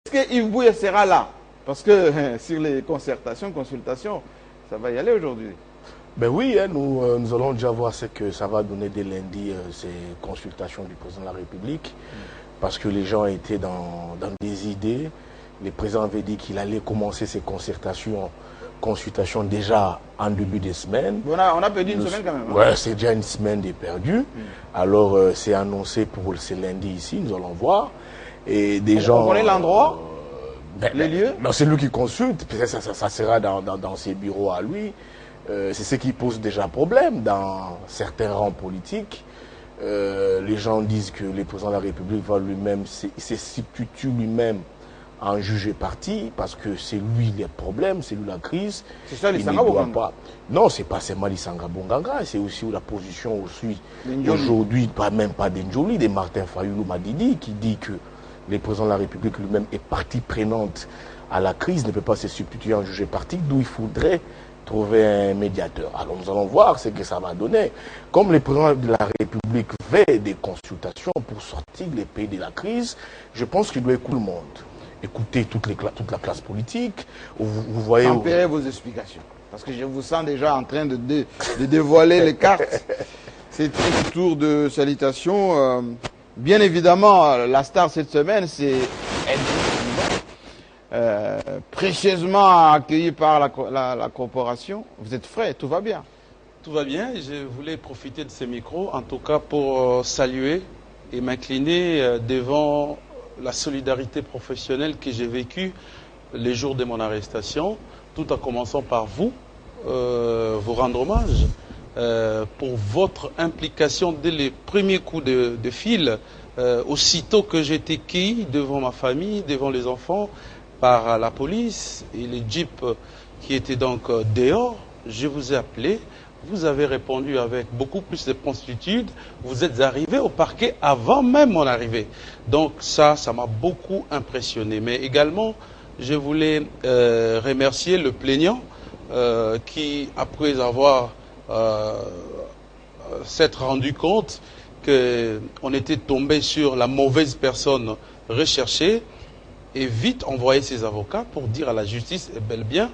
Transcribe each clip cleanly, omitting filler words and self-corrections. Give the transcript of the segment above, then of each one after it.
Est-ce que Yves Bouye sera là? Parce que sur les consultations, ça va y aller aujourd'hui. Ben oui, hein, nous allons déjà voir ce que ça va donner dès lundi, ces consultations du président de la République. Parce que les gens étaient dans des idées. Le président avait dit qu'il allait commencer ces consultations déjà en début de semaine. On a perdu une semaine quand même. Hein? Ouais, c'est déjà une semaine de perdu. Alors, c'est annoncé pour ce lundi ici, nous allons voir. Et des gens... On connaît l'endroit, les lieux? C'est lui qui consulte, ça sera dans ses bureaux à lui. C'est ce qui pose déjà problème dans certains rangs politiques. Les gens disent que le président de la République va lui-même, se substitue lui-même en juge parti, parce que c'est lui les problèmes, c'est lui la crise. C'est ça, Lissanga Bonganga? Non, c'est pas seulement Lissanga Bonganga, c'est aussi la position aussi aujourd'hui, même pas d'Enjoli, de Martin Fayoulou Madidi, qui dit que le président de la République lui-même est partie prenante à la crise, ne peut pas se substituer en juge parti, d'où il faudrait trouver un médiateur. Alors nous allons voir ce que ça va donner. Comme le président de la République fait des consultations pour sortir les pays de la crise, je pense qu'il doit écouter tout le monde. Écouter toute la classe politique. Vous voyez... Tempérez vos explications. Parce que je vous sens déjà en train de dévoiler les cartes. C'est un tour de salutations. Bien évidemment, la star cette semaine, c'est précieusement accueilli par la corporation. Vous êtes frais, tout va bien? Tout va bien. Je voulais profiter de ces micros, en tout cas pour saluer et m'incliner devant la solidarité professionnelle que j'ai vécue les jours de mon arrestation, tout en commençant par vous rendre hommage pour votre implication dès les premiers coups de fil, aussitôt que j'étais cueilli devant ma famille, devant les enfants, par la police et les jeeps qui étaient donc dehors. Je vous ai appelé, vous avez répondu avec beaucoup plus de promptitude, vous êtes arrivé au parquet avant même mon arrivée. Donc ça m'a beaucoup impressionné. Mais également, je voulais remercier le plaignant qui, après avoir s'être rendu compte qu'on était tombé sur la mauvaise personne recherchée, et vite envoyé ses avocats pour dire à la justice, eh bel bien,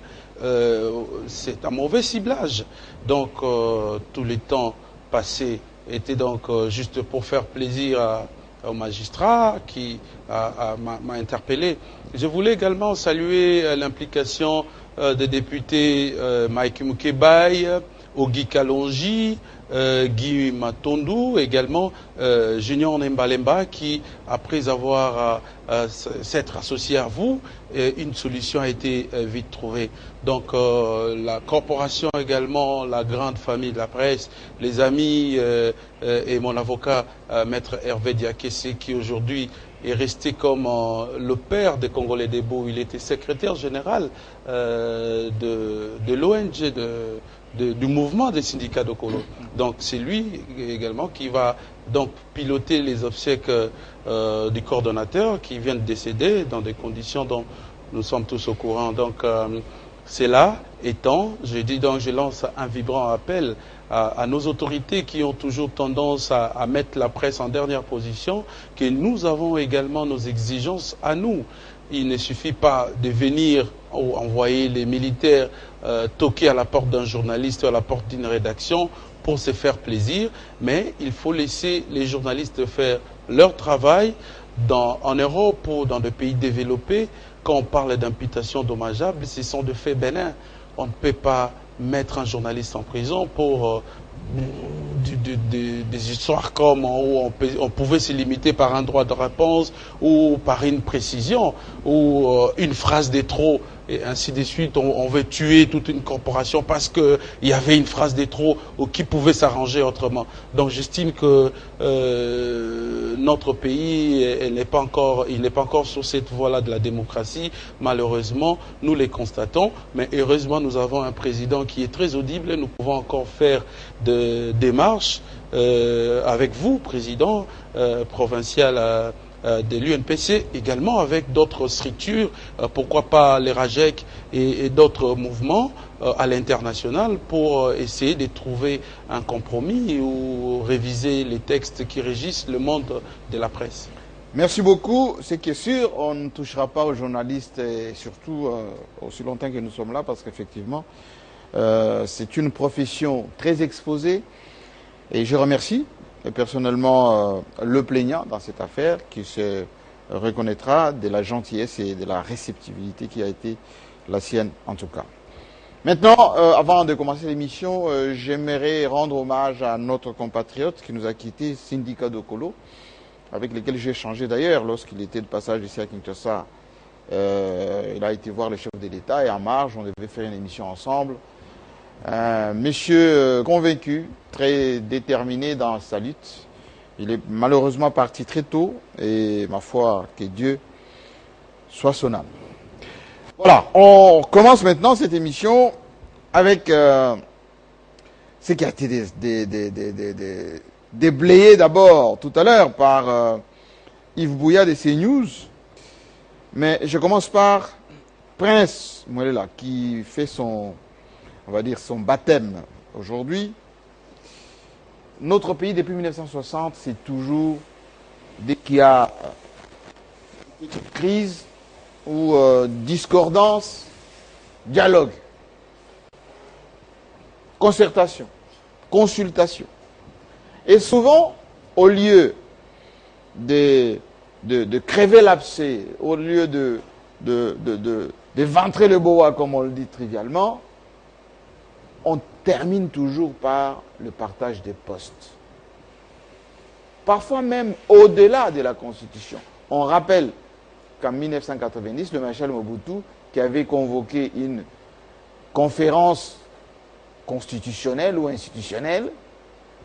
c'est un mauvais ciblage. Donc, tous les temps passés étaient donc juste pour faire plaisir au magistrat qui m'a interpellé. Je voulais également saluer l'implication des députés Mike Moukebaye, Ogi Kalonji, Guy Matondou, également Junior Nembalemba, qui, après avoir s'être associé à vous, une solution a été vite trouvée. Donc la corporation également, la grande famille de la presse, les amis et mon avocat, Maître Hervé Diakessé, qui aujourd'hui est resté comme le père des Congolais debout. Il était secrétaire général de l'ONG, du mouvement des syndicats de Colo. Donc c'est lui également qui va donc piloter les obsèques du coordonnateur qui vient de décéder dans des conditions dont nous sommes tous au courant. Donc cela étant, je lance un vibrant appel à nos autorités qui ont toujours tendance à mettre la presse en dernière position, que nous avons également nos exigences à nous. Il ne suffit pas de venir ou envoyer les militaires toquer à la porte d'un journaliste ou à la porte d'une rédaction pour se faire plaisir, mais il faut laisser les journalistes faire leur travail en Europe ou dans des pays développés. Quand on parle d'imputation dommageable, ce sont des faits bénins. On ne peut pas mettre un journaliste en prison pour des histoires comme où on pouvait se limiter par un droit de réponse ou par une précision ou une phrase de trop et ainsi de suite. On veut tuer toute une corporation parce qu'il y avait une phrase de trop ou qui pouvait s'arranger autrement. Donc j'estime que notre pays il n'est pas encore sur cette voie-là de la démocratie. Malheureusement, nous les constatons, mais heureusement nous avons un président qui est très audible et nous pouvons encore faire de démarches avec vous, président provincial de l'UNPC, également avec d'autres structures, pourquoi pas les RAJEC et d'autres mouvements à l'international pour essayer de trouver un compromis ou réviser les textes qui régissent le monde de la presse. Merci beaucoup. Ce qui est sûr, on ne touchera pas aux journalistes, et surtout aussi longtemps que nous sommes là, parce qu'effectivement, c'est une profession très exposée. Et je remercie personnellement le plaignant dans cette affaire, qui se reconnaîtra de la gentillesse et de la réceptivité qui a été la sienne en tout cas. Maintenant, avant de commencer l'émission, j'aimerais rendre hommage à notre compatriote qui nous a quittés, Sindika Dokolo, avec lequel j'ai échangé d'ailleurs lorsqu'il était de passage ici à Kinshasa. Il a été voir le chef de l'État et en marge, on devait faire une émission ensemble. Monsieur convaincu, très déterminé dans sa lutte. Il est malheureusement parti très tôt et ma foi, que Dieu soit son âme. Voilà, on commence maintenant cette émission avec ce qui a été déblayé d'abord tout à l'heure par Yves Bouya de CNews. Mais je commence par Prince Mouelela qui fait son, on va dire, son baptême aujourd'hui. Notre pays, depuis 1960, c'est toujours, dès qu'il y a une crise ou discordance, dialogue, concertation, consultation. Et souvent, au lieu de crever l'abcès, au lieu de ventrer le boa, comme on le dit trivialement, on termine toujours par le partage des postes. Parfois même au-delà de la Constitution. On rappelle qu'en 1990, le maréchal Mobutu, qui avait convoqué une conférence constitutionnelle ou institutionnelle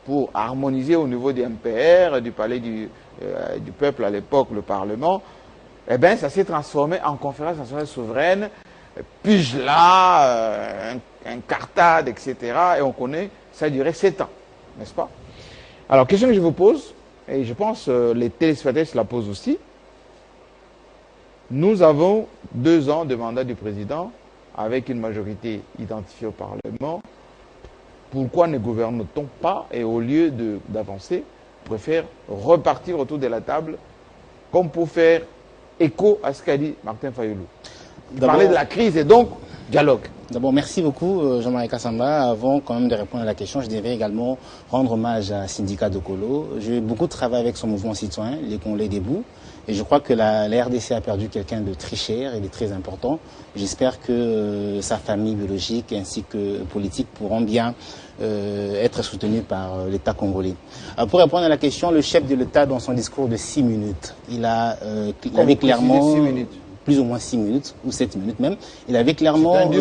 pour harmoniser au niveau des MPR, du palais du peuple à l'époque, le Parlement, eh bien, ça s'est transformé en conférence nationale souveraine, Pujla, un cartade, etc. Et on connaît, ça a duré 7 ans, n'est-ce pas? Alors, question que je vous pose, et je pense les téléspectateurs se la posent aussi. Nous avons 2 ans de mandat du président avec une majorité identifiée au Parlement. Pourquoi ne gouverne-t-on pas et au lieu d'avancer, on préfère repartir autour de la table comme pour faire écho à ce qu'a dit Martin Fayoulou? Parler de la crise et donc dialogue. D'abord, merci beaucoup Jean-Marie Kassamba. Avant quand même de répondre à la question, je devrais également rendre hommage à Sindika Dokolo. J'ai beaucoup travaillé avec son mouvement citoyen, les Congolais debout. Et je crois que la RDC a perdu quelqu'un de très cher et de très important. J'espère que sa famille biologique ainsi que politique pourront bien être soutenus par l'État congolais. Pour répondre à la question, le chef de l'État, dans son discours de 6 minutes, il avait clairement... 6 minutes. Plus ou moins 6 minutes, ou 7 minutes même, il avait clairement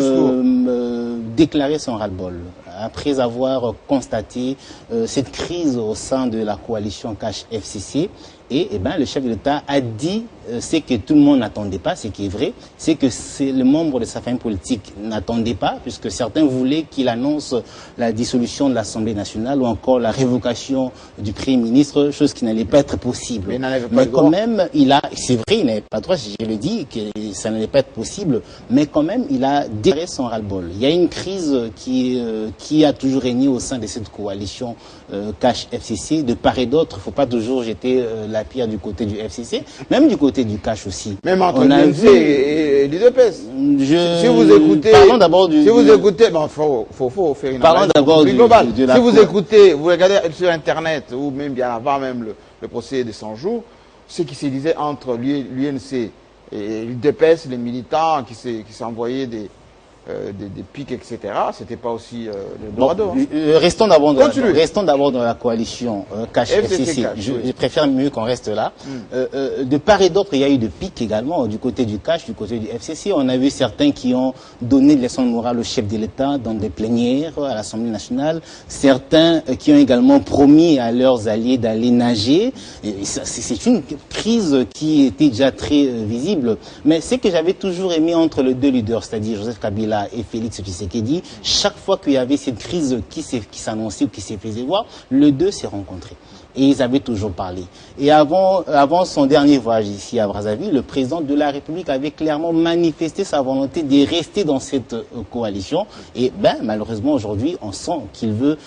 déclaré son ras-le-bol. Après avoir constaté cette crise au sein de la coalition Cash-FCC, et le chef de l'État a dit ce que tout le monde n'attendait pas, ce qui est vrai, c'est que le membre de sa famille politique n'attendait pas, puisque certains voulaient qu'il annonce la dissolution de l'Assemblée nationale ou encore la révocation du Premier ministre, chose qui n'allait pas être possible. Mais quand même, c'est vrai, il n'avait pas le droit, je le dis, que ça n'allait pas être possible, mais quand même, il a déclaré son ras-le-bol. Il y a une crise qui a toujours régné au sein de cette coalition Cash-FCC, de part et d'autre. Il ne faut pas toujours jeter la pierre du côté du FCC, même du côté du Cash aussi. Même entre l'UNC et l'UDPS. Si vous écoutez... Parlons d'abord du... Si vous écoutez... Bon, faut faire une analyse plus globale. Si vous écoutez, vous regardez sur Internet, ou même bien avant même le procès des 100 jours, ce qui se disait entre l'UNC et l'UDPS, les militants qui s'envoyaient des pics, etc., c'était pas aussi le Dorado. Restons d'abord dans la coalition Cash-FCC. Je préfère mieux qu'on reste là. De part et d'autre, il y a eu des pics également, du côté du Cash, du côté du FCC. On a vu certains qui ont donné des leçons de morale au chef de l'État dans des plénières à l'Assemblée nationale. Certains qui ont également promis à leurs alliés d'aller nager. C'est une crise qui était déjà très visible. Mais ce que j'avais toujours aimé entre les deux leaders, c'est-à-dire Joseph Kabila Kabila et Félix Tshisekedi, chaque fois qu'il y avait cette crise qui s'annonçait ou qui s'est faisait voir, les deux s'est rencontrés. Et ils avaient toujours parlé. Et avant son dernier voyage ici à Brazzaville, le président de la République avait clairement manifesté sa volonté de rester dans cette coalition. Et malheureusement, aujourd'hui, on sent qu'il veut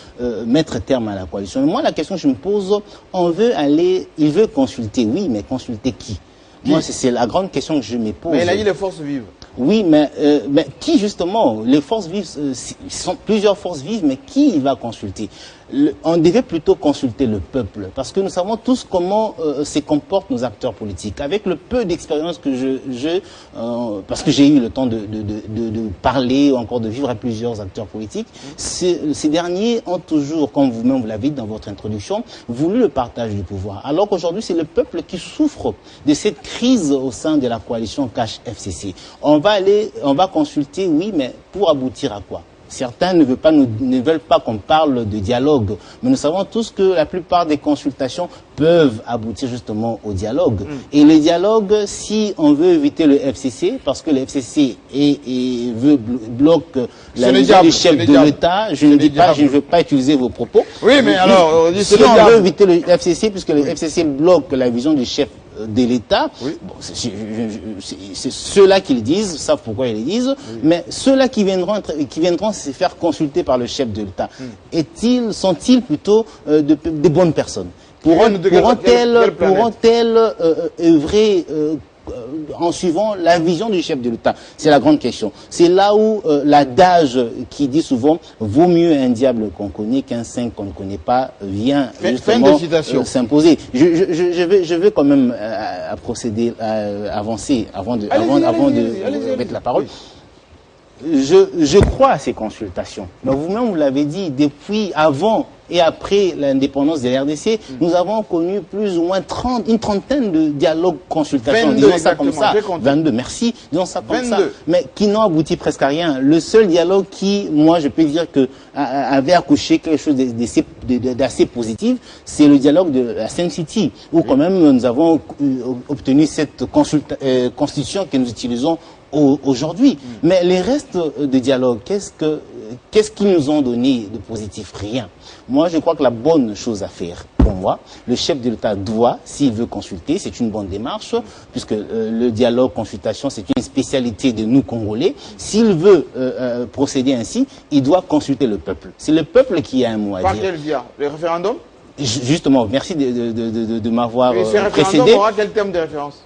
mettre terme à la coalition. Moi, la question que je me pose, il veut consulter, oui, mais consulter qui? Moi, c'est la grande question que je me pose. Mais il a dit les forces vives. Oui, mais qui justement? Les forces vives, sont plusieurs forces vives, mais qui il va consulter? On devait plutôt consulter le peuple, parce que nous savons tous comment se comportent nos acteurs politiques. Avec le peu d'expérience que parce que j'ai eu le temps de parler, ou encore de vivre à plusieurs acteurs politiques, ces derniers ont toujours, comme vous-même vous l'avez dit dans votre introduction, voulu le partage du pouvoir. Alors qu'aujourd'hui, c'est le peuple qui souffre de cette crise au sein de la coalition CASH-FCC. On va consulter, oui, mais pour aboutir à quoi? Certains ne veulent pas qu'on parle de dialogue, mais nous savons tous que la plupart des consultations peuvent aboutir justement au dialogue. Et le dialogue, si on veut éviter le FCC, parce que le FCC bloque la vision du chef de l'État, je ne veux pas utiliser vos propos. Oui, mais alors, si on veut éviter le FCC, puisque le FCC bloque la vision du chef de l'État, bon, c'est ceux-là qui le disent, savent pourquoi ils le disent, mais ceux-là qui viendront se faire consulter par le chef de l'État, sont-ils plutôt des bonnes personnes? Pourront-elles œuvrer en suivant la vision du chef de l'État? C'est la grande question. C'est là où l'adage qui dit souvent « vaut mieux un diable qu'on connaît qu'un saint qu'on ne connaît pas » vient justement s'imposer. Je vais quand même avancer avant de mettre la parole. Je crois à ces consultations. Mais vous-même, vous l'avez dit, depuis avant et après l'indépendance de la RDC, nous avons connu plus ou moins une trentaine de dialogues, consultations, disons ça comme ça. 22, merci, disons ça comme ça. Mais qui n'ont abouti presque à rien. Le seul dialogue qui, moi, je peux dire que avait accouché quelque chose d'assez positif, c'est le dialogue de la Sainte City, où quand même nous avons obtenu cette constitution que nous utilisons aujourd'hui. Mais les restes de dialogue, qu'est-ce qu'ils nous ont donné de positif? Rien. Moi, je crois que la bonne chose à faire, pour moi, le chef de l'État doit, s'il veut consulter, c'est une bonne démarche, puisque le dialogue, consultation, c'est une spécialité de nous, Congolais. S'il veut procéder ainsi, il doit consulter le peuple. C'est le peuple qui a un mot à dire. Par quel via? Le référendum? Justement, merci de m'avoir précédé. Ce référendum aura quel terme de référence?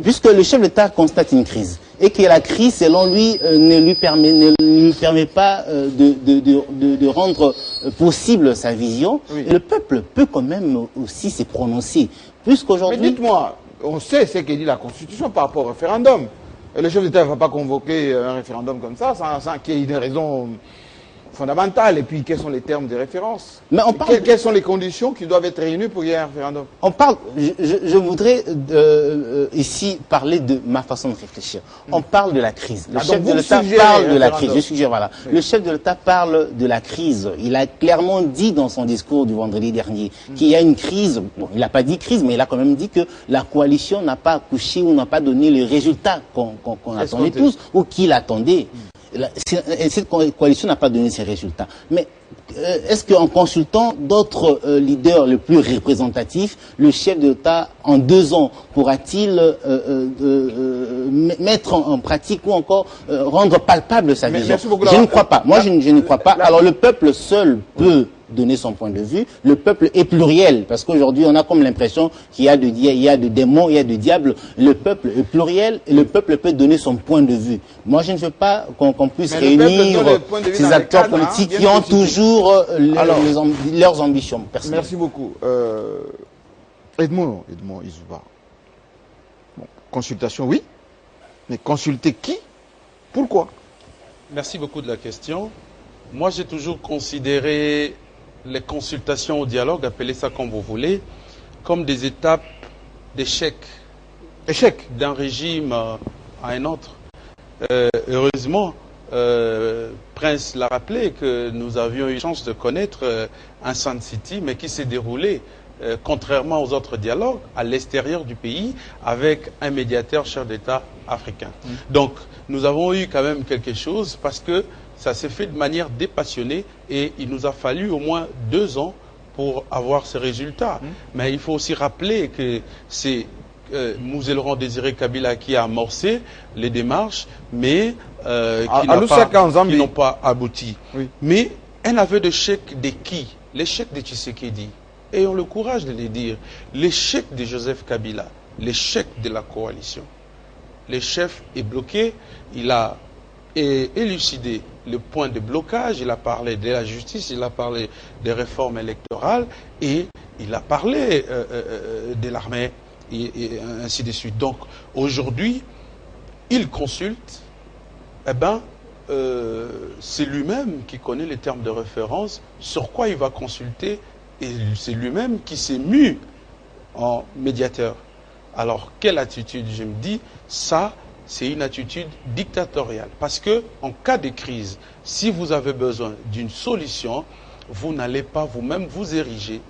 Puisque le chef d'État constate une crise et que la crise, selon lui, ne lui permet pas de rendre possible sa vision, et le peuple peut quand même aussi se prononcer. Puisqu'aujourd'hui... Mais dites-moi, on sait ce que dit la Constitution par rapport au référendum. Et le chef d'État ne va pas convoquer un référendum comme ça, sans qu'il y ait une raison fondamentale. Et puis, quels sont les termes de référence? Mais quelles sont les conditions qui doivent être réunies pour qu'il y ait un référendum? On parle, je voudrais ici parler de ma façon de réfléchir. On parle de la crise. Le chef de l'État parle de la crise. Je suggère, voilà. Oui. Le chef de l'État parle de la crise. Il a clairement dit dans son discours du vendredi dernier qu'il y a une crise. Bon, il n'a pas dit crise, mais il a quand même dit que la coalition n'a pas accouché ou n'a pas donné les résultats qu'on attendait tous ou qu'il attendait. Cette coalition n'a pas donné ses résultats. Mais est-ce qu'en consultant d'autres leaders les plus représentatifs, le chef de l'État, en 2 ans, pourra-t-il mettre en pratique ou encore rendre palpable sa vision? Je ne crois pas. Moi, je ne crois pas. Alors, le peuple seul peut donner son point de vue. Le peuple est pluriel, parce qu'aujourd'hui, on a comme l'impression qu'il y a de démons, il y a de diables. Le peuple est pluriel et le peuple peut donner son point de vue. Moi, je ne veux pas qu'on puisse réunir ces acteurs politiques qui ont toujours leurs ambitions personnelles. Merci beaucoup. Edmond Izouba. Bon, consultation, oui. Mais consulter qui? Pourquoi? Merci beaucoup de la question. Moi, j'ai toujours considéré les consultations au dialogue, appelez ça comme vous voulez, comme des étapes d'échec. Échec d'un régime à un autre. Heureusement, Prince l'a rappelé que nous avions eu chance de connaître un Sun City, mais qui s'est déroulé contrairement aux autres dialogues, à l'extérieur du pays, avec un médiateur chef d'État africain. Donc, nous avons eu quand même quelque chose parce que ça s'est fait de manière dépassionnée et il nous a fallu au moins 2 ans pour avoir ces résultats. Mais il faut aussi rappeler que c'est Mouzelran Désiré Kabila qui a amorcé les démarches, mais qui n'ont pas abouti. Oui. Mais un aveu de chèque de qui? L'échec de Tshisekedi. Ayons le courage de les dire. L'échec de Joseph Kabila, l'échec de la coalition. Le chef est bloqué, il a élucidé le point de blocage, il a parlé de la justice, il a parlé des réformes électorales et il a parlé de l'armée et ainsi de suite. Donc aujourd'hui, il consulte, c'est lui-même qui connaît les termes de référence, sur quoi il va consulter, et c'est lui-même qui s'est mu en médiateur. Alors, quelle attitude? Je me dis, ça, c'est une attitude dictatoriale. Parce que, en cas de crise, si vous avez besoin d'une solution, vous n'allez pas vous-même vous ériger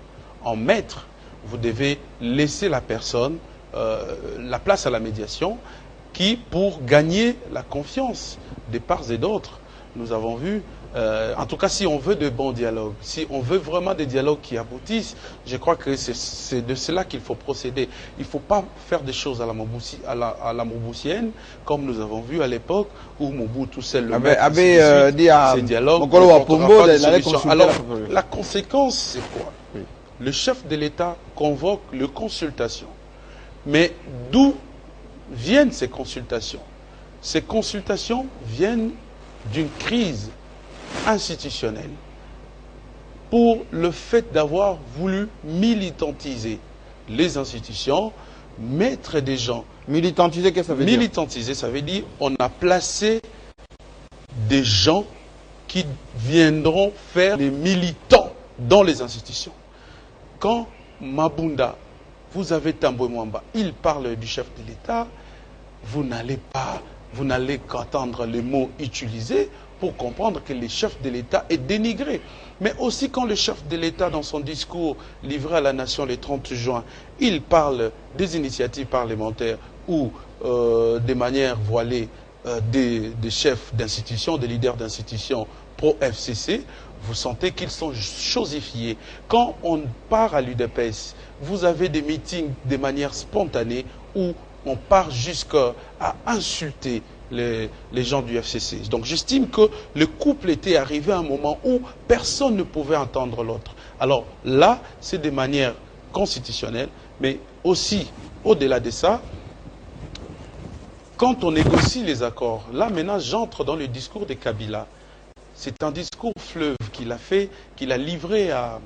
en maître. Vous devez laisser la personne, la place à la médiation, qui, pour gagner la confiance des parts et d'autres, nous avons vu, en tout cas si on veut de bons dialogues, si on veut vraiment des dialogues qui aboutissent, je crois que c'est de cela qu'il faut procéder. Il ne faut pas faire des choses à la Mobusienne, comme nous avons vu à l'époque, où Mobutu seul le maître ces dialogues. Alors, la conséquence, c'est quoi? Le chef de l'État convoque les consultations. Mais d'où viennent ces consultations? Ces consultations viennent d'une crise institutionnelle pour le fait d'avoir voulu militantiser les institutions, mettre des gens... Militantiser, qu'est-ce que ça veut dire? Militantiser, ça veut dire on a placé des gens qui viendront faire les militants dans les institutions. Quand Mabunda, vous avez Tambwe Mwamba, il parle du chef de l'État, vous n'allez qu'entendre les mots utilisés pour comprendre que le chef de l'État est dénigré. Mais aussi quand le chef de l'État, dans son discours livré à la nation le 30 juin, il parle des initiatives parlementaires ou de manière voilée des chefs d'institutions, des leaders d'institutions pro-FCC, vous sentez qu'ils sont chosifiés. Quand on part à l'UDPS, vous avez des meetings de manière spontanée où on part jusqu'à insulter les gens du FCC. Donc j'estime que le couple était arrivé à un moment où personne ne pouvait entendre l'autre. Alors là, c'est de manière constitutionnelle, mais aussi, au-delà de ça, quand on négocie les accords, là maintenant j'entre dans le discours de Kabila. C'est un discours fleuve qu'il a fait, qu'il a livré à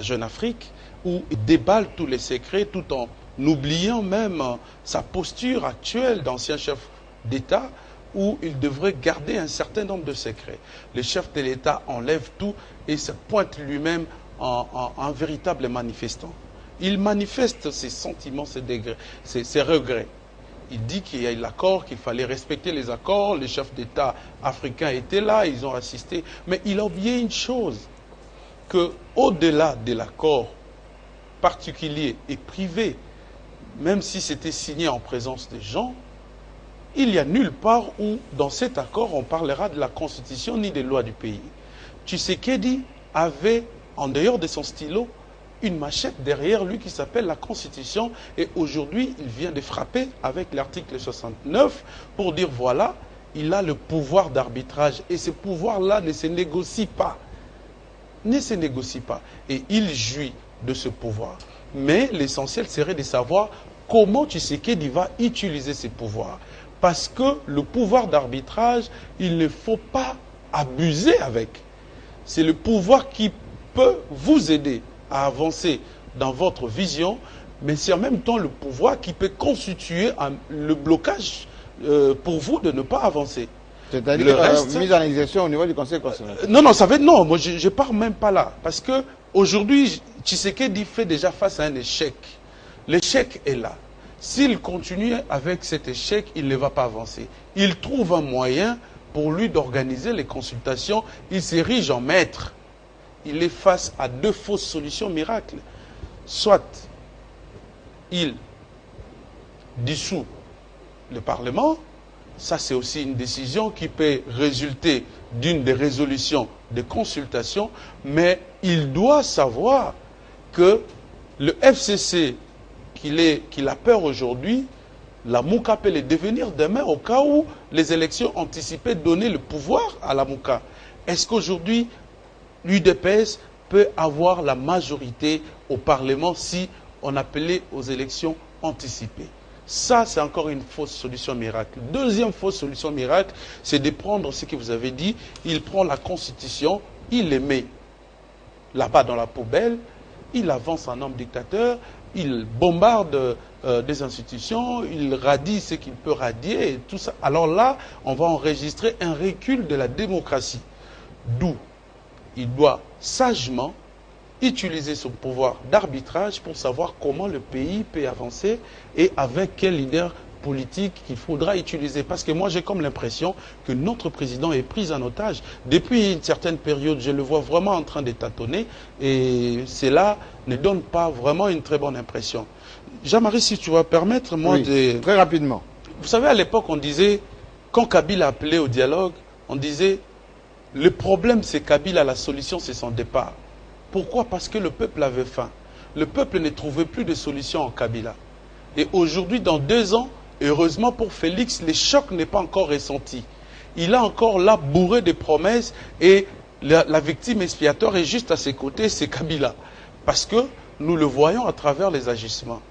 Jeune Afrique, où il déballe tous les secrets tout en oubliant même sa posture actuelle d'ancien chef d'État, où il devrait garder un certain nombre de secrets. Le chef de l'État enlève tout et se pointe lui-même en un véritable manifestant. Il manifeste ses sentiments, ses regrets. Il dit qu'il y a l'accord, qu'il fallait respecter les accords, les chefs d'État africains étaient là, ils ont assisté. Mais il a oublié une chose, qu'au-delà de l'accord particulier et privé, même si c'était signé en présence des gens, il n'y a nulle part où, dans cet accord, on parlera de la Constitution ni des lois du pays. Tshisekedi avait, en dehors de son stylo, une machette derrière lui qui s'appelle la Constitution. Et aujourd'hui, il vient de frapper avec l'article 69 pour dire, voilà, il a le pouvoir d'arbitrage. Et ce pouvoir-là ne se négocie pas. Ne se négocie pas. Et il jouit de ce pouvoir. Mais l'essentiel serait de savoir comment Tshisekedi va utiliser ses pouvoirs. Parce que le pouvoir d'arbitrage, il ne faut pas abuser avec. C'est le pouvoir qui peut vous aider à avancer dans votre vision, mais c'est en même temps le pouvoir qui peut constituer le blocage pour vous de ne pas avancer. C'est-à-dire mise en exécution au niveau du Conseil constitutionnel. Non, ça va être non, moi je ne pars même pas là. Parce que aujourd'hui, Tshisekedi fait déjà face à un échec. L'échec est là. S'il continue avec cet échec, il ne va pas avancer. Il trouve un moyen pour lui d'organiser les consultations. Il s'érige en maître. Il est face à deux fausses solutions miracles. soit il dissout le Parlement, ça c'est aussi une décision qui peut résulter d'une des résolutions de consultation, mais il doit savoir que le FCC qu'il a peur aujourd'hui, la Mouka peut le devenir demain au cas où les élections anticipées donnaient le pouvoir à la Mouka. Est-ce qu'aujourd'hui, l'UDPS peut avoir la majorité au Parlement si on appelait aux élections anticipées? Ça, c'est encore une fausse solution miracle. Deuxième fausse solution miracle, c'est de prendre ce que vous avez dit. Il prend la Constitution, il les met là-bas dans la poubelle, il avance en homme dictateur, il bombarde des institutions, il radie ce qu'il peut radier, et tout ça. Alors là, on va enregistrer un recul de la démocratie. D'où il doit sagement utiliser son pouvoir d'arbitrage pour savoir comment le pays peut avancer et avec quel leader politique qu'il faudra utiliser. Parce que moi, j'ai comme l'impression que notre président est pris en otage. Depuis une certaine période, je le vois vraiment en train de tâtonner et cela ne donne pas vraiment une très bonne impression. Jean-Marie, si tu vas permettre, moi, oui, très rapidement. Vous savez, à l'époque, on disait, quand Kabila appelait au dialogue, on disait, le problème, c'est Kabila, la solution, c'est son départ. Pourquoi? Parce que le peuple avait faim. Le peuple ne trouvait plus de solution en Kabila. Et aujourd'hui, dans 2 ans, heureusement pour Félix, le choc n'est pas encore ressenti. Il a encore là bourré de promesses et la victime expiatoire est juste à ses côtés, c'est Kabila. Parce que nous le voyons à travers les agissements.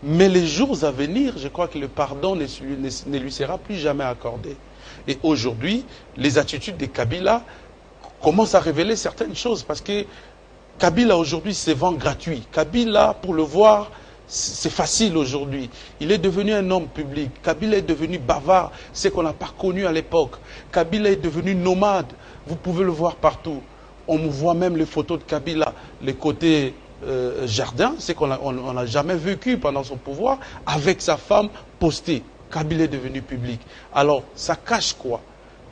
Mais les jours à venir, je crois que le pardon ne lui sera plus jamais accordé. Et aujourd'hui, les attitudes de Kabila commencent à révéler certaines choses parce que Kabila aujourd'hui se vend gratuit. Kabila, pour le voir, c'est facile aujourd'hui. Il est devenu un homme public. Kabila est devenu bavard, ce qu'on n'a pas connu à l'époque. Kabila est devenu nomade. Vous pouvez le voir partout. On voit même les photos de Kabila, les côtés jardin, c'est qu'on n'a jamais vécu pendant son pouvoir, avec sa femme postée. Kabila est devenu public. Alors, ça cache quoi?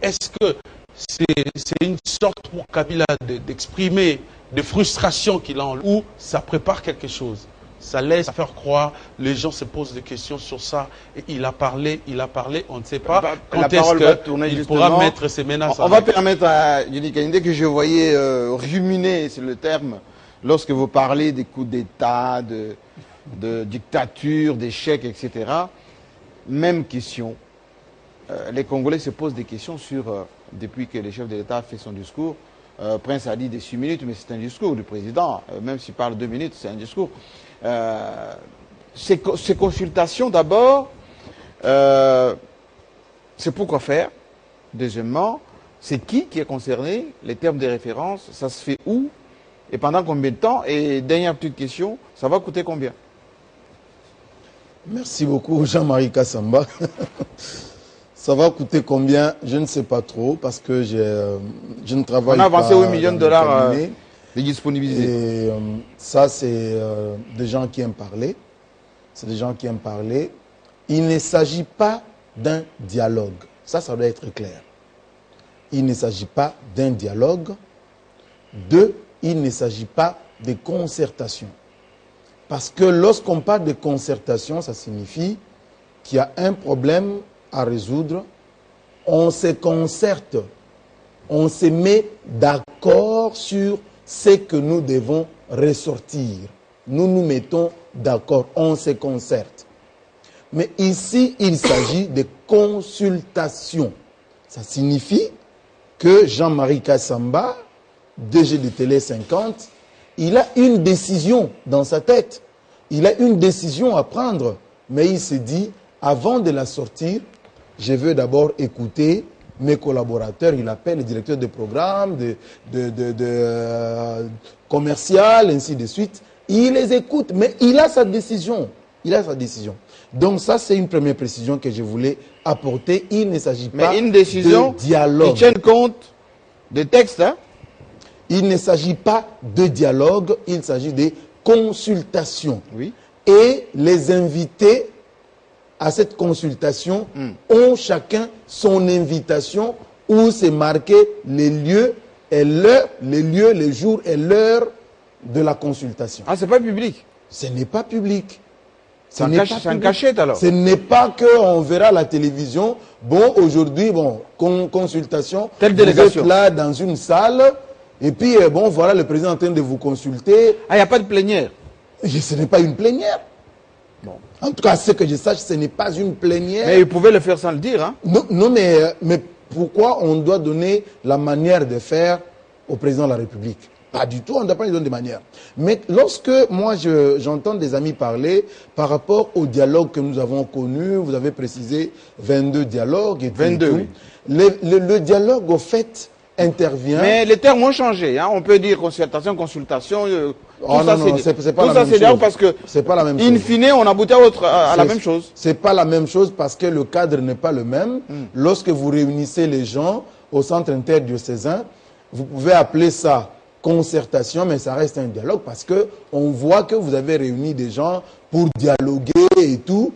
Est-ce que c'est une sorte pour Kabila d'exprimer des frustrations qu'il a en lui, ou ça prépare quelque chose? Ça laisse faire croire, les gens se posent des questions sur ça. Et il a parlé, on ne sait pas quand est-ce qu'il pourra mettre ses menaces. On va permettre à Yuni Kayinde, que je voyais ruminer, c'est le terme, lorsque vous parlez des coups d'État, de dictature, d'échecs, etc. Même question. Les Congolais se posent des questions sur, depuis que le chef de l'État a fait son discours, Prince a dit des 6 minutes, mais c'est un discours du président. Même s'il parle 2 minutes, c'est un discours. Ces consultations, d'abord, c'est pourquoi faire. Deuxièmement, c'est qui est concerné, les termes de référence, ça se fait où et pendant combien de temps? Et dernière petite question, ça va coûter combien? Merci beaucoup, Jean-Marie Kassamba. Ça va coûter combien? Je ne sais pas trop, parce que je ne travaille pas. On a avancé 8 millions de dollars de disponibiliser. Et ça, c'est des gens qui aiment parler. C'est des gens qui aiment parler. Il ne s'agit pas d'un dialogue. Ça doit être clair. Il ne s'agit pas d'un dialogue. 2, il ne s'agit pas de concertation. Parce que lorsqu'on parle de concertation, ça signifie qu'il y a un problème à résoudre, on se concerte, on se met d'accord sur ce que nous devons ressortir. Nous nous mettons d'accord, on se concerte. Mais ici, il s'agit de consultation. Ça signifie que Jean-Marie Kassamba, DG de Télé 50, il a une décision dans sa tête. Il a une décision à prendre, mais il se dit, avant de la sortir, je veux d'abord écouter mes collaborateurs. Il appelle les directeurs de programme, de commercial, ainsi de suite. Il les écoute, mais il a sa décision. Il a sa décision. Donc ça, c'est une première précision que je voulais apporter. Il ne s'agit pas une décision de dialogue. Qui tienne compte des textes, hein? Il ne s'agit pas de dialogue, il s'agit de consultation. Oui. Et les invités à cette consultation ont chacun son invitation où c'est marqué les lieux et l'heure, les jours et l'heure de la consultation. Ah, c'est pas public? ce n'est pas public. C'est en cachette alors. Ce n'est pas qu'on verra à la télévision, bon, aujourd'hui, bon, consultation, telle délégation. Vous êtes là dans une salle, et puis, bon, voilà le président en train de vous consulter. Ah, il n'y a pas de plénière? Ce n'est pas une plénière. Bon. En tout cas, ce que je sache, ce n'est pas une plénière. Mais il pouvait le faire sans le dire, hein? Non, mais pourquoi on doit donner la manière de faire au président de la République? Pas du tout, on ne doit pas lui donner de manière. Mais lorsque moi j'entends des amis parler par rapport au dialogue que nous avons connu, vous avez précisé 22 dialogues et tout. 22, et tout. Oui. Le dialogue, au fait, intervient... Mais les termes ont changé, hein? On peut dire concertation, consultation... Oh non, non, c'est pas la même chose. Parce que, c'est pas la même chose. In fine, on aboutit à la même chose. C'est pas la même chose parce que le cadre n'est pas le même. Lorsque vous réunissez les gens au centre interdiocésain, vous pouvez appeler ça concertation, mais ça reste un dialogue parce que on voit que vous avez réuni des gens pour dialoguer et tout.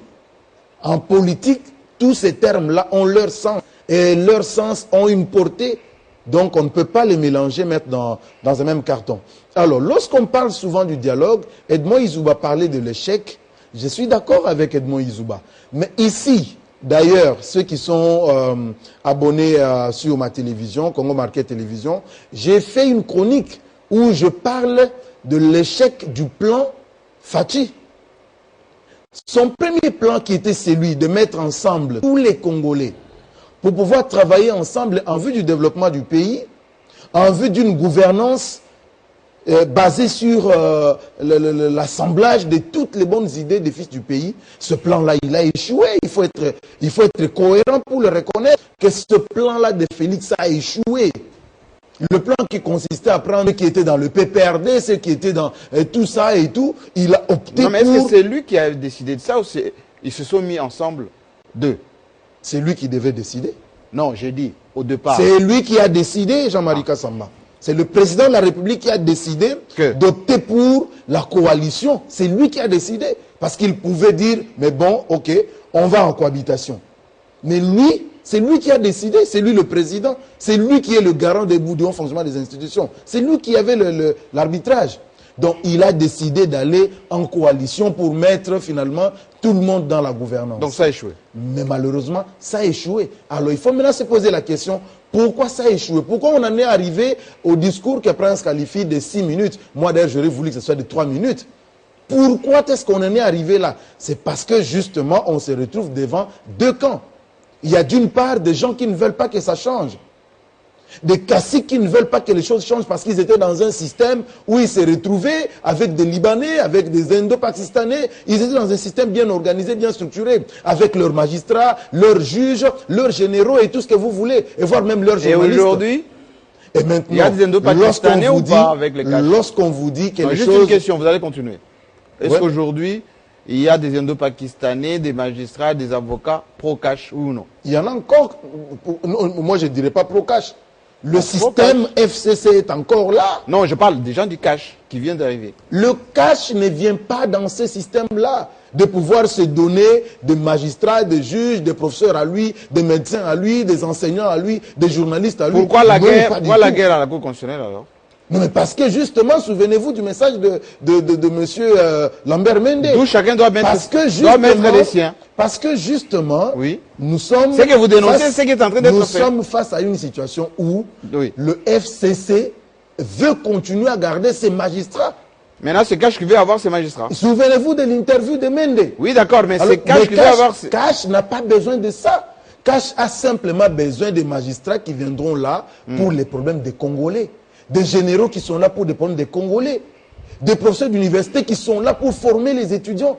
En politique, tous ces termes-là ont leur sens et leur sens ont une portée. Donc, on ne peut pas les mélanger, mettre dans un même carton. Alors, lorsqu'on parle souvent du dialogue, Edmond Izouba parlait de l'échec. Je suis d'accord avec Edmond Izouba. Mais ici, d'ailleurs, ceux qui sont abonnés sur ma télévision, Congo Market Télévision, j'ai fait une chronique où je parle de l'échec du plan Fachi. Son premier plan qui était celui de mettre ensemble tous les Congolais pour pouvoir travailler ensemble en vue du développement du pays, en vue d'une gouvernance basée sur l'assemblage de toutes les bonnes idées des fils du pays. Ce plan-là, il a échoué. Il faut être cohérent pour le reconnaître que ce plan-là de Félix a échoué. Le plan qui consistait à prendre ceux qui étaient dans le PPRD, ceux qui étaient dans tout ça et tout, il a opté non, mais est-ce que c'est lui qui a décidé de ça ou ils se sont mis ensemble deux? C'est lui qui devait décider. Non, j'ai dit au départ. C'est lui qui a décidé, Jean-Marie Kassamba. C'est le président de la République qui a décidé d'opter pour la coalition. C'est lui qui a décidé. Parce qu'il pouvait dire, mais bon, ok, on va en cohabitation. Mais lui, c'est lui qui a décidé, c'est lui le président. C'est lui qui est le garant des bouts du bon fonctionnement des institutions. C'est lui qui avait l'arbitrage. Donc, il a décidé d'aller en coalition pour mettre finalement tout le monde dans la gouvernance. Donc, ça a échoué. Mais malheureusement, ça a échoué. Alors, il faut maintenant se poser la question, pourquoi ça a échoué? Pourquoi on en est arrivé au discours que Prince qualifie de 6 minutes? Moi, d'ailleurs, j'aurais voulu que ce soit de 3 minutes. Pourquoi est-ce qu'on en est arrivé là? C'est parce que, justement, on se retrouve devant deux camps. Il y a d'une part des gens qui ne veulent pas que ça change. Des caciques qui ne veulent pas que les choses changent parce qu'ils étaient dans un système où ils se retrouvaient avec des Libanais, avec des Indo-Pakistanais. Ils étaient dans un système bien organisé, bien structuré, avec leurs magistrats, leurs juges, leurs généraux et tout ce que vous voulez, et voire même leurs journalistes. Et aujourd'hui, et maintenant, il y a des Indo-Pakistanais ou pas avec les caciques? Lorsqu'on vous dit que non, les juste choses... une question, vous allez continuer. Est-ce qu'aujourd'hui, il y a des Indo-Pakistanais, des magistrats, des avocats pro-cash ou non? Il y en a encore. Moi, je ne dirais pas pro-cash. Le système FCC est encore là. Non, je parle des gens du cash qui viennent d'arriver. Le cash ne vient pas dans ce système-là. De pouvoir se donner des magistrats, des juges, des professeurs à lui, des médecins à lui, des enseignants à lui, des journalistes à lui. Pourquoi la guerre à la Cour constitutionnelle alors? Non, mais parce que justement, souvenez-vous du message de monsieur Lambert Mende. D'où chacun doit mettre les siens. Parce que justement, oui. Nous sommes... C'est que vous dénoncez, c'est qui est en train d'être fait. Nous sommes face à une situation où le FCC veut continuer à garder ses magistrats. Maintenant, c'est Cash qui veut avoir ses magistrats. Souvenez-vous de l'interview de Mende. Oui, d'accord, mais c'est Cash qui veut avoir... Cash n'a pas besoin de ça. Cash a simplement besoin des magistrats qui viendront là pour les problèmes des Congolais. Des généraux qui sont là pour des problèmes des Congolais. Des professeurs d'université qui sont là pour former les étudiants.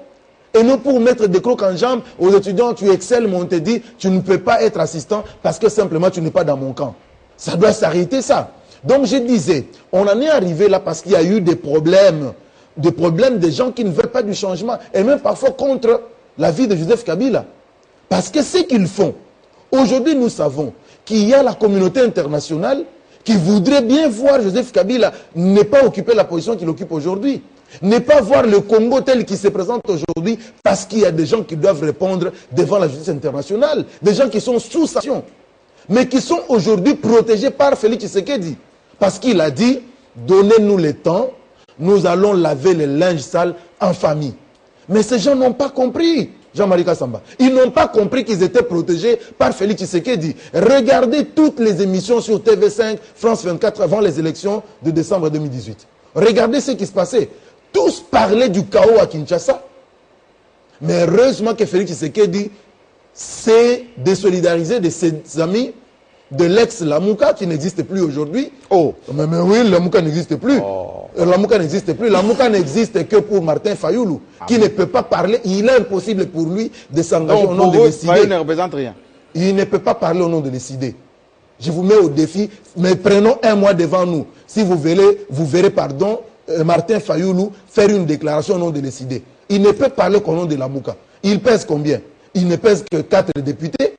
Et non pour mettre des crocs en jambes aux étudiants, tu excelles, mais on te dit, tu ne peux pas être assistant parce que simplement tu n'es pas dans mon camp. Ça doit s'arrêter ça. Donc je disais, on en est arrivé là parce qu'il y a eu des problèmes des gens qui ne veulent pas du changement, et même parfois contre la vie de Joseph Kabila. Parce que ce qu'ils font, aujourd'hui nous savons qu'il y a la communauté internationale qui voudrait bien voir Joseph Kabila ne pas occuper la position qu'il occupe aujourd'hui. Ne pas voir le Congo tel qu'il se présente aujourd'hui parce qu'il y a des gens qui doivent répondre devant la justice internationale. Des gens qui sont sous sanction. Mais qui sont aujourd'hui protégés par Félix Tshisekedi. Parce qu'il a dit, donnez-nous le temps, nous allons laver les linges sales en famille. Mais ces gens n'ont pas compris, Jean-Marie Kassamba. Ils n'ont pas compris qu'ils étaient protégés par Félix Tshisekedi. Regardez toutes les émissions sur TV5, France 24 avant les élections de décembre 2018. Regardez ce qui se passait. Tous parlaient du chaos à Kinshasa. Mais heureusement que Félix Tshisekedi s'est désolidarisé de ses amis de l'ex-Lamouka qui n'existe plus aujourd'hui. Oh, mais oui, Lamouka n'existe plus. Lamouka n'existe plus. Lamouka n'existe que pour Martin Fayoulou, qui ne peut pas parler. Il est impossible pour lui de s'engager au nom de l'ECID. Fayoulou ne représente rien. Il ne peut pas parler au nom de l'ECID. Je vous mets au défi, mais prenons un mois devant nous. Si vous verrez Martin Fayoulou faire une déclaration au nom de l'ECID. Il ne peut parler qu'au nom de Lamouka. Il pèse combien? Il ne pèse que 4 députés.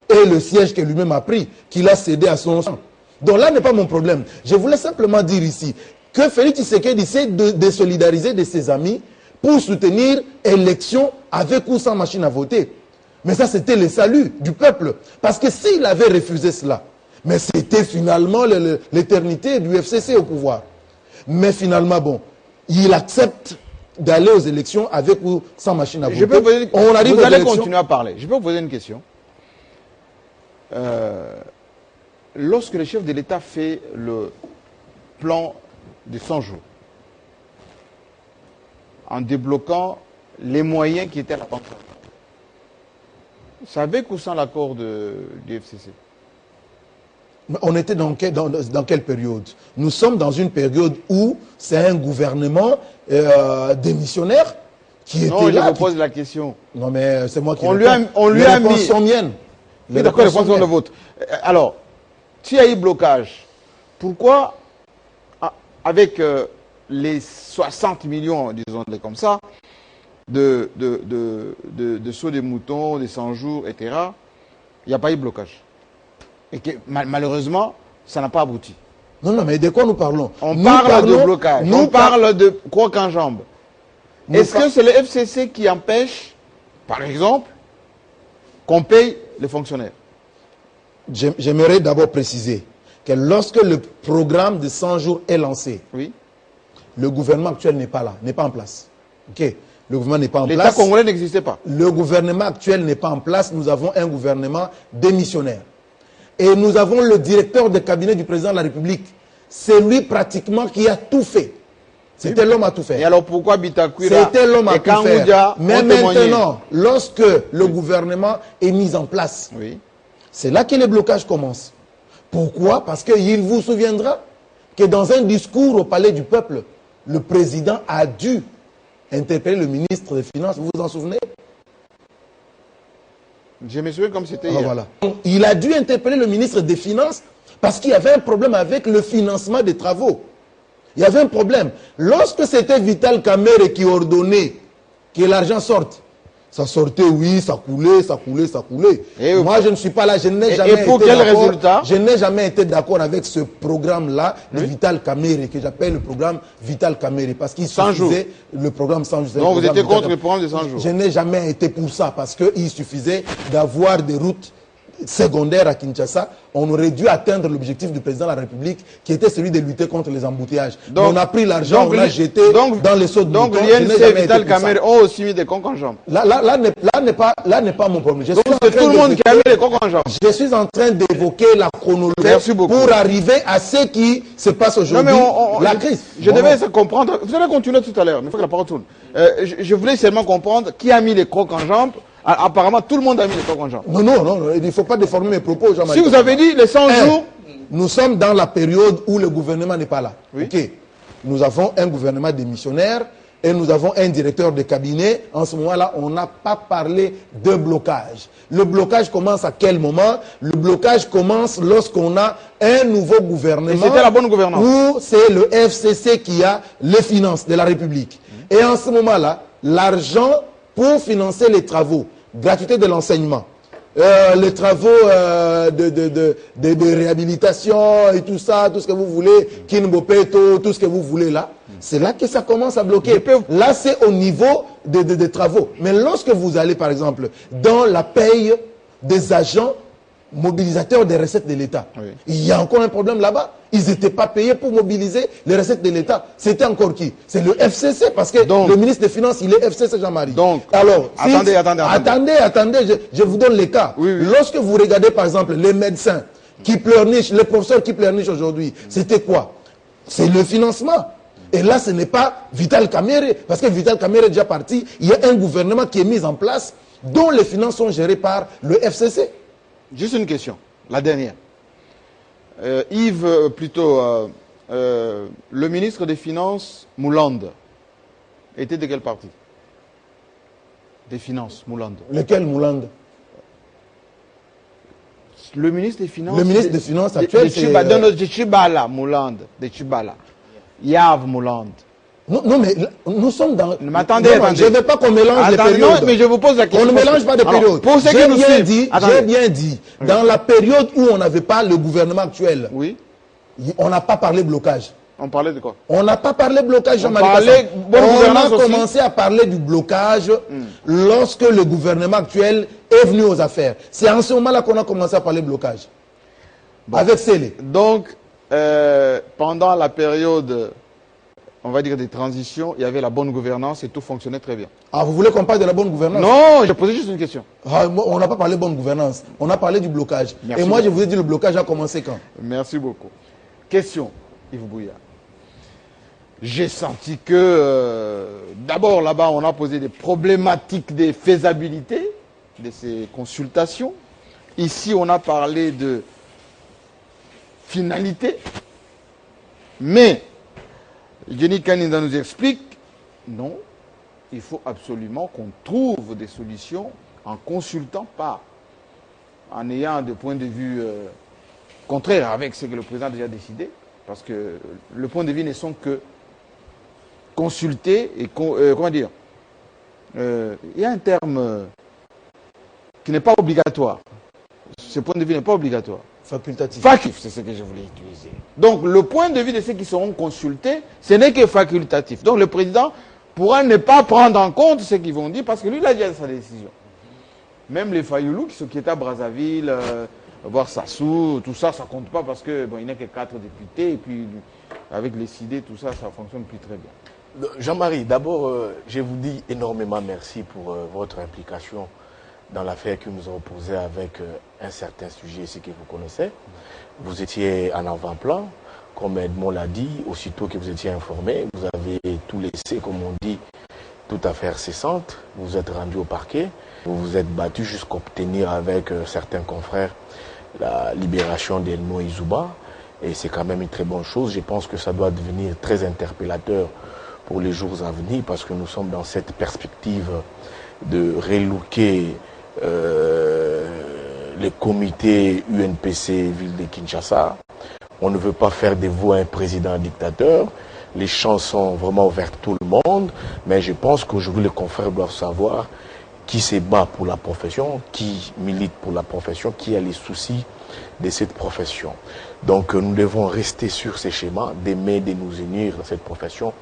Et le siège que lui-même a pris, qu'il a cédé à son sang. Donc là n'est pas mon problème. Je voulais simplement dire ici que Félix Tshisekedi s'est désolidariser de ses amis pour soutenir élection avec ou sans machine à voter. Mais ça, c'était le salut du peuple. Parce que s'il avait refusé cela, mais c'était finalement l'éternité du FCC au pouvoir. Mais finalement, bon, il accepte d'aller aux élections avec ou sans machine à voter. Vous allez continuer à parler. Je peux vous poser une question. Lorsque le chef de l'État fait le plan de 100 jours, en débloquant les moyens qui étaient à la banque, c'est avec ou sans l'accord du FCC? On était dans quelle période? Nous sommes dans une période où c'est un gouvernement démissionnaire qui était là. Je vous pose la question. Non, mais c'est moi qui on lui a mis... sont miennes. Oui, d'accord, les réponses sont de vôtres. Alors, s'il y a eu blocage, pourquoi, avec les 60 millions, disons-les comme ça, de sauts de moutons, des 100 jours, etc., il n'y a pas eu blocage? Et que, malheureusement, ça n'a pas abouti. Non, non, mais de quoi nous parlons? On parle de blocage, on parle de croc en jambe. Est-ce que c'est le FCC qui empêche, par exemple, qu'on paye les fonctionnaires? J'aimerais d'abord préciser que lorsque le programme de 100 jours est lancé, oui, le gouvernement actuel n'est pas là, n'est pas en place. Ok, le gouvernement n'est pas en place. L'État congolais n'existait pas. Le gouvernement actuel n'est pas en place. Nous avons un gouvernement démissionnaire. Et nous avons le directeur de cabinet du président de la République. C'est lui pratiquement qui a tout fait. C'était l'homme à tout faire. Et alors pourquoi Bitakwira C'était l'homme à tout faire. Mais maintenant, lorsque le gouvernement est mis en place, oui, c'est là que les blocages commencent. Pourquoi? Parce qu'il vous souviendra que dans un discours au palais du peuple, le président a dû interpeller le ministre des Finances. Vous vous en souvenez? Je me souviens comme c'était hier. Voilà. Il a dû interpeller le ministre des Finances parce qu'il y avait un problème avec le financement des travaux. Il y avait un problème. Lorsque c'était Vital Kamerhe qui ordonnait que l'argent sorte, ça sortait, oui, ça coulait, ça coulait, ça coulait. Et moi, je ne suis pas là, je n'ai jamais été d'accord. Et pour quel résultat? Je n'ai jamais été d'accord avec ce programme-là de Vital Kamerhe, que j'appelle le programme Vital Kamerhe, parce qu'il suffisait le programme 100 jours. Donc vous étiez contre le programme de 100 jours? Je n'ai jamais été pour ça, parce qu'il suffisait d'avoir des routes secondaires à Kinshasa. On aurait dû atteindre l'objectif du président de la République, qui était celui de lutter contre les embouteillages. Donc, on a pris l'argent, on l'a jeté dans les seaux de mouton. Donc l'INC et Vital Kamerhe ont aussi mis des conques en jambes. Là n'est pas mon problème. Donc c'est tout le monde qui a mis des conques en jambes. Je suis en train d'évoquer la chronologie pour arriver à ce qui se passe aujourd'hui. La crise. Je devais comprendre. Vous allez continuer tout à l'heure, mais il faut que la parole tourne. Je voulais seulement comprendre qui a mis les crocs en jambes. Apparemment, tout le monde a mis les crocs en jambes. Non, il ne faut pas déformer mes propos, Jean-Marie. Si vous avez dit les 100 jours... Nous sommes dans la période où le gouvernement n'est pas là. Oui. Ok. Nous avons un gouvernement démissionnaire et nous avons un directeur de cabinet. En ce moment-là, on n'a pas parlé de blocage. Le blocage commence à quel moment? Le blocage commence lorsqu'on a un nouveau gouvernement. Et c'était la bonne gouvernance. Où c'est le FCC qui a les finances de la République. Et en ce moment-là, l'argent pour financer les travaux, gratuité de l'enseignement, les travaux de réhabilitation et tout ça, tout ce que vous voulez, Kinbopeto, tout ce que vous voulez là, c'est là que ça commence à bloquer. Là, c'est au niveau des travaux. Mais lorsque vous allez, par exemple, dans la paye des agents mobilisateurs des recettes de l'État. Oui. Il y a encore un problème là-bas. Ils n'étaient pas payés pour mobiliser les recettes de l'État. C'était encore qui? C'est le FCC, parce que Donc, le ministre des Finances, il est FCC, Jean-Marie. Donc, alors, attendez, je vous donne les cas. Oui, oui. Lorsque vous regardez, par exemple, les médecins qui pleurnichent, les professeurs qui pleurnichent aujourd'hui, c'était quoi? C'est le financement. Et là, ce n'est pas Vital Kamerhe, parce que Vital Kamerhe est déjà parti. Il y a un gouvernement qui est mis en place, dont les finances sont gérées par le FCC. Juste une question, la dernière. Yves, le ministre des Finances, Moulande, était de quel parti? Des Finances, Moulande. Lequel Moulande? Le ministre des Finances. Le ministre des Finances actuel, c'est... De Chibala, Moulande. De Chibala. Yav Moulande. Non, mais nous sommes dans... Mais attendez. Je ne veux pas qu'on mélange les périodes. Non, mais je vous pose la question. On ne mélange pas de périodes. Pour ceux qui nous suivent. J'ai bien dit, dans la période où on n'avait pas le gouvernement actuel, oui. On n'a pas parlé blocage. On parlait de quoi? On n'a pas parlé blocage, Jean-Marie. On a commencé à parler du blocage lorsque le gouvernement actuel est venu aux affaires. C'est en ce moment-là qu'on a commencé à parler blocage. Bon. Avec Sélé. Donc, pendant la période, on va dire, des transitions, il y avait la bonne gouvernance et tout fonctionnait très bien. Ah, vous voulez qu'on parle de la bonne gouvernance? Non, je posais juste une question. Ah, on n'a pas parlé de bonne gouvernance. On a parlé du blocage. Merci et moi, beaucoup. je vous ai dit, le blocage a commencé quand? Merci beaucoup. Question, Yves Bouya. J'ai senti que, d'abord, là-bas, on a posé des problématiques de faisabilité de ces consultations. Ici, on a parlé de finalité. Mais, Jenny Kaninda nous explique, non, il faut absolument qu'on trouve des solutions en consultant pas, en ayant des points de vue contraires avec ce que le président a déjà décidé, parce que le point de vue ne sont que consulter et, comment dire, il y a un terme qui n'est pas obligatoire. Ce point de vue n'est pas obligatoire. Facultatif. Facultatif, c'est ce que je voulais utiliser. Donc, le point de vue de ceux qui seront consultés, ce n'est que facultatif. Donc, le président pourra ne pas prendre en compte ce qu'ils vont dire, parce que lui, il a déjà sa décision. Même les Fayoulou, qui étaient à Brazzaville, voir Sassou, tout ça, ça compte pas, parce que bon, il n'y a que 4 députés, et puis avec les CID, tout ça, ça fonctionne plus très bien. Jean-Marie, d'abord, je vous dis énormément merci pour votre implication dans l'affaire que nous avons posée avec un certain sujet, ce que vous connaissez. Vous étiez en avant-plan, comme Edmond l'a dit, aussitôt que vous étiez informé, vous avez tout laissé, comme on dit, toute affaire cessante. Vous vous êtes rendu au parquet, vous vous êtes battu jusqu'à obtenir avec certains confrères la libération d'Edmond Izouba. Et c'est quand même une très bonne chose. Je pense que ça doit devenir très interpellateur pour les jours à venir, parce que nous sommes dans cette perspective de relooker les comités UNPC Ville de Kinshasa. On ne veut pas faire de vous un président dictateur. Les chances sont vraiment ouvertes à tout le monde, mais je pense qu'aujourd'hui les confrères doivent savoir qui se bat pour la profession, qui milite pour la profession, qui a les soucis de cette profession. Donc nous devons rester sur ces schémas, d'aimer, de nous unir dans cette profession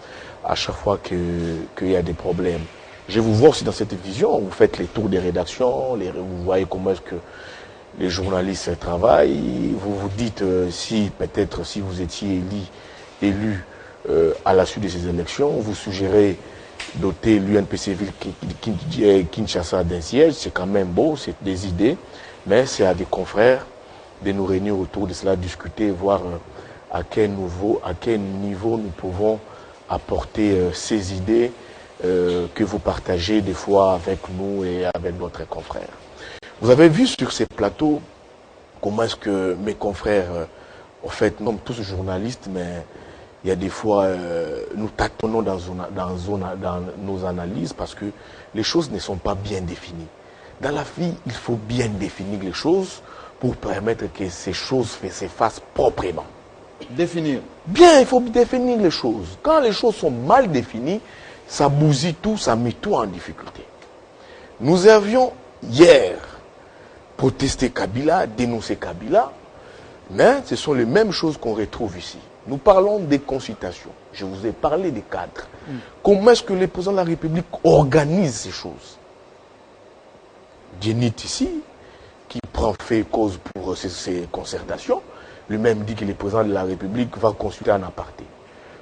à chaque fois qu'il y a des problèmes. Je vous vois aussi dans cette vision, vous faites les tours des rédactions, vous voyez comment est-ce que les journalistes travaillent, vous vous dites si peut-être si vous étiez élu à la suite de ces élections, vous suggérez doter l'UNPC Ville Kinshasa d'un siège, c'est quand même beau, c'est des idées, mais c'est à des confrères de nous réunir autour de cela, discuter, voir à quel niveau nous pouvons apporter ces idées que vous partagez des fois avec nous et avec d'autres confrères. Vous avez vu sur ces plateaux comment est-ce que mes confrères, en fait, nous sommes tous journalistes, mais il y a des fois, nous tâtonnons dans nos analyses parce que les choses ne sont pas bien définies. Dans la vie, il faut bien définir les choses pour permettre que ces choses se fassent proprement. Définir. Bien, il faut définir les choses. Quand les choses sont mal définies, ça bousille tout, ça met tout en difficulté. Nous avions hier protesté Kabila, dénoncé Kabila, mais ce sont les mêmes choses qu'on retrouve ici. Nous parlons des consultations. Je vous ai parlé des cadres. Comment est-ce que le président de la République organise ces choses? Djenit ici, qui prend fait cause pour ces concertations. Lui-même dit que le président de la République va consulter en aparté.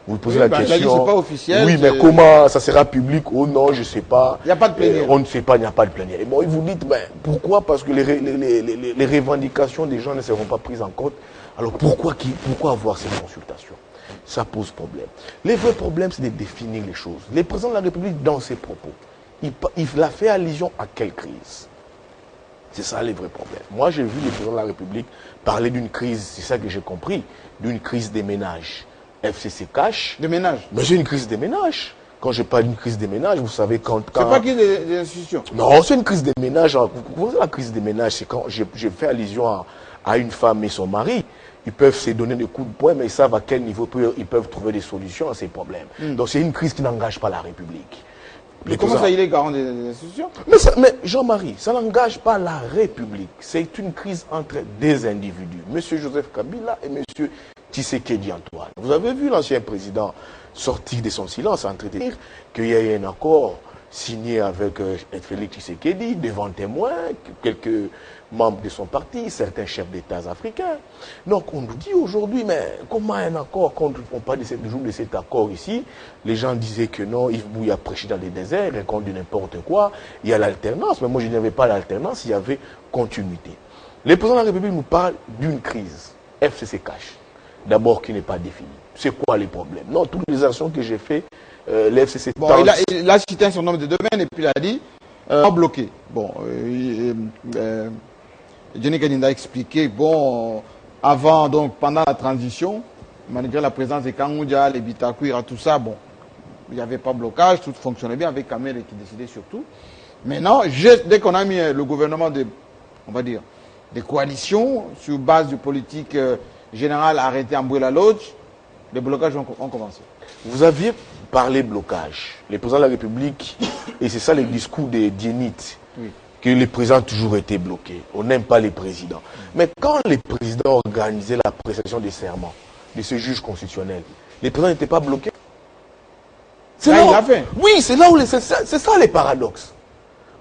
Vous posez la question. C'est pas officiel. Oui, mais comment ça sera public ou non, je ne sais pas. Il n'y a pas de plénière. On ne sait pas, il n'y a pas de plénière. Et bon, vous dites, ben, pourquoi? Parce que les revendications des gens ne seront pas prises en compte. Alors pourquoi avoir ces consultations? Ça pose problème. Le vrai problème, c'est de définir les choses. Le président de la République, dans ses propos, il a fait allusion à quelle crise? C'est ça le vrai problème. Moi, j'ai vu le président de la République parler d'une crise, c'est ça que j'ai compris, d'une crise des ménages. FCC cache. Des ménages. Mais c'est une crise des ménages. Quand je parle d'une crise des ménages, vous savez quand... C'est pas crise des institutions. Non, c'est une crise des ménages. Vous voyez, la crise des ménages, c'est quand j'ai fait allusion à une femme et son mari. Ils peuvent se donner des coups de poing, mais ils savent à quel niveau ils peuvent trouver des solutions à ces problèmes. Donc c'est une crise qui n'engage pas la République. Mais comment ça, il est garant des institutions? Mais Jean-Marie, ça n'engage pas la République. C'est une crise entre des individus. Monsieur Joseph Kabila et monsieur Tshisekedi Antoine. Vous avez vu l'ancien président sortir de son silence en train de dire qu'il y a eu un accord signé avec Félix Tshisekedi devant témoins, quelques membres de son parti, certains chefs d'État africains. Donc on nous dit aujourd'hui, mais comment un accord, quand on parle de cet accord ici, les gens disaient que non, Yves Bouy a prêché dans les déserts, et qu'on dit n'importe quoi, il y a l'alternance, mais moi je n'avais pas l'alternance, il y avait continuité. Le président de la République nous parle d'une crise, FCC cache. D'abord qui n'est pas défini. C'est quoi les problèmes? Non, toutes les actions que j'ai faites, l'FCC... Bon, il a cité un certain nombre de domaines et puis il a dit bloqué. Bon, Johnny Kadinda a expliqué, bon, avant, donc pendant la transition, malgré la présence des Kangoudia, les Bitakuira, tout ça, bon, il n'y avait pas de blocage, tout fonctionnait bien avec Kamere qui décidait surtout. Maintenant, dès qu'on a mis le gouvernement on va dire, des coalitions sur base de politique générale arrêtée en Bouela Lodge, les blocages ont commencé. Vous aviez parlé blocage. Le président de la République, et c'est ça le discours des Diénites, oui, que les présidents ont toujours été bloqués. On n'aime pas les présidents. Mais quand les présidents organisaient la prestation des serments de ce juge constitutionnel, les présidents n'étaient pas bloqués. C'est là où il a fait. Oui, c'est là où c'est ça les paradoxes.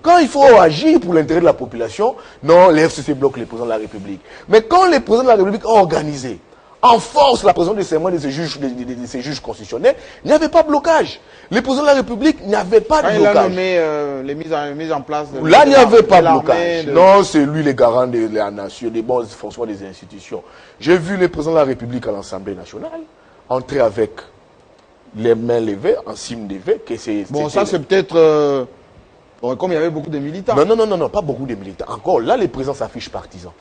Quand il faut agir pour l'intérêt de la population, non, les FCC bloquent les présidents de la République. Mais quand les présidents de la République ont organisé en force la présence des serments de ces juges constitutionnels, il n'y avait pas de blocage. Les présidents de la République n'avaient pas de blocage. Il a nommé les mises en place. Là, il n'y avait pas de blocage. Non, c'est lui le garant de la nation, des bons fonctionnements des institutions. J'ai vu les présidents de la République à l'Assemblée nationale entrer avec les mains levées, en cime levée. Bon, ça c'est peut-être... Bon, comme il y avait beaucoup de militants. Non, pas beaucoup de militants. Encore, là, les présidents s'affichent partisans.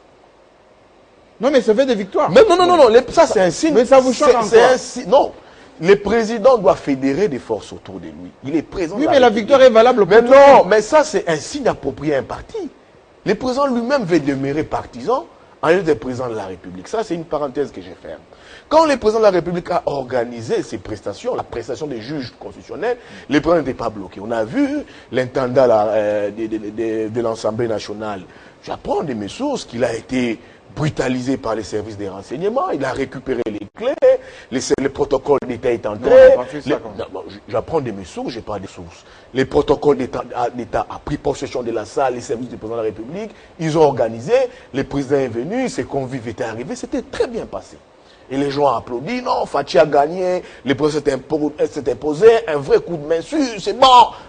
Non, mais ça fait des victoires. Mais non, ça c'est un signe. Mais ça vous choque encore. Non, le président doit fédérer des forces autour de lui. Il est présent. Oui, mais la victoire est valable pour tout le monde. Mais ça c'est un signe approprié à un parti. Le président lui-même veut demeurer partisan en lieu de président de la République. Ça c'est une parenthèse que j'ai faite. Quand le président de la République a organisé ses prestations, la prestation des juges constitutionnels, les présidents n'étaient pas bloqués. On a vu l'intendant de l'Assemblée nationale. J'apprends de mes sources qu'il a été brutalisé par les services des renseignements, il a récupéré les clés, les protocoles d'État est entré. J'apprends de mes sources, je n'ai pas de sources. Les protocoles d'État a pris possession de la salle, les services du président de la République, ils ont organisé, le président est venu, ses convives étaient arrivés, c'était très bien passé. Et les gens ont applaudi, non, Fatih a gagné, le président s'est imposé, un vrai coup de main sûr, c'est bon,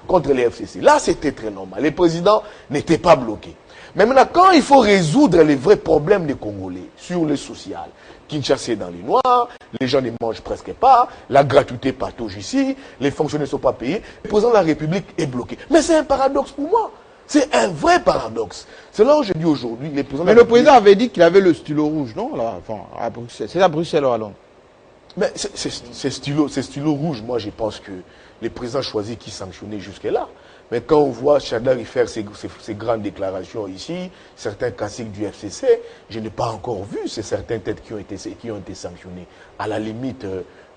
contre les FCC. Là, c'était très normal. Les présidents n'étaient pas bloqués. Mais maintenant, quand il faut résoudre les vrais problèmes des Congolais sur le social, Kinshasa est dans les noirs, les gens ne mangent presque pas, la gratuité patauge ici, les fonctionnaires ne sont pas payés, le président de la République est bloqué. Mais c'est un paradoxe pour moi. C'est un vrai paradoxe. C'est là où je dis aujourd'hui, les présidents... Mais le président avait dit qu'il avait le stylo rouge, non là, enfin, à Bruxelles. C'est à Bruxelles ou à Londres? Mais ces stylos rouges, moi je pense que les présidents choisissent qui sanctionner jusque-là. Mais quand on voit Chadari faire ces grandes déclarations ici, certains classiques du FCC, je n'ai pas encore vu ces certaines têtes qui ont été sanctionnées. À la limite,